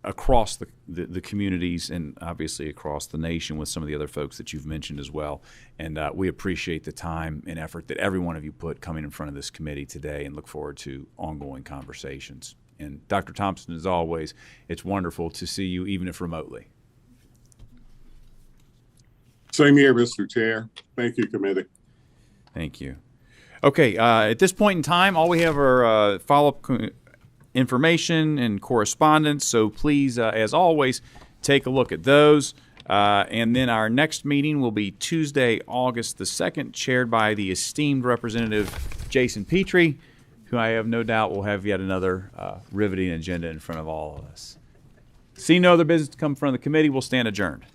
A: across the communities and obviously across the nation with some of the other folks that you've mentioned as well. And we appreciate the time and effort that every one of you put coming in front of this committee today and look forward to ongoing conversations. And Dr. Thompson, as always, it's wonderful to see you even if remotely.
T: Same here, Mr. Chair. Thank you, committee.
A: Thank you. Okay, at this point in time, all we have are follow-up information and correspondence, so please, as always, take a look at those. And then our next meeting will be Tuesday, August the 2nd, chaired by the esteemed Representative Jason Petrie, who I have no doubt will have yet another riveting agenda in front of all of us. Seeing no other business to come in front of the committee, we'll stand adjourned.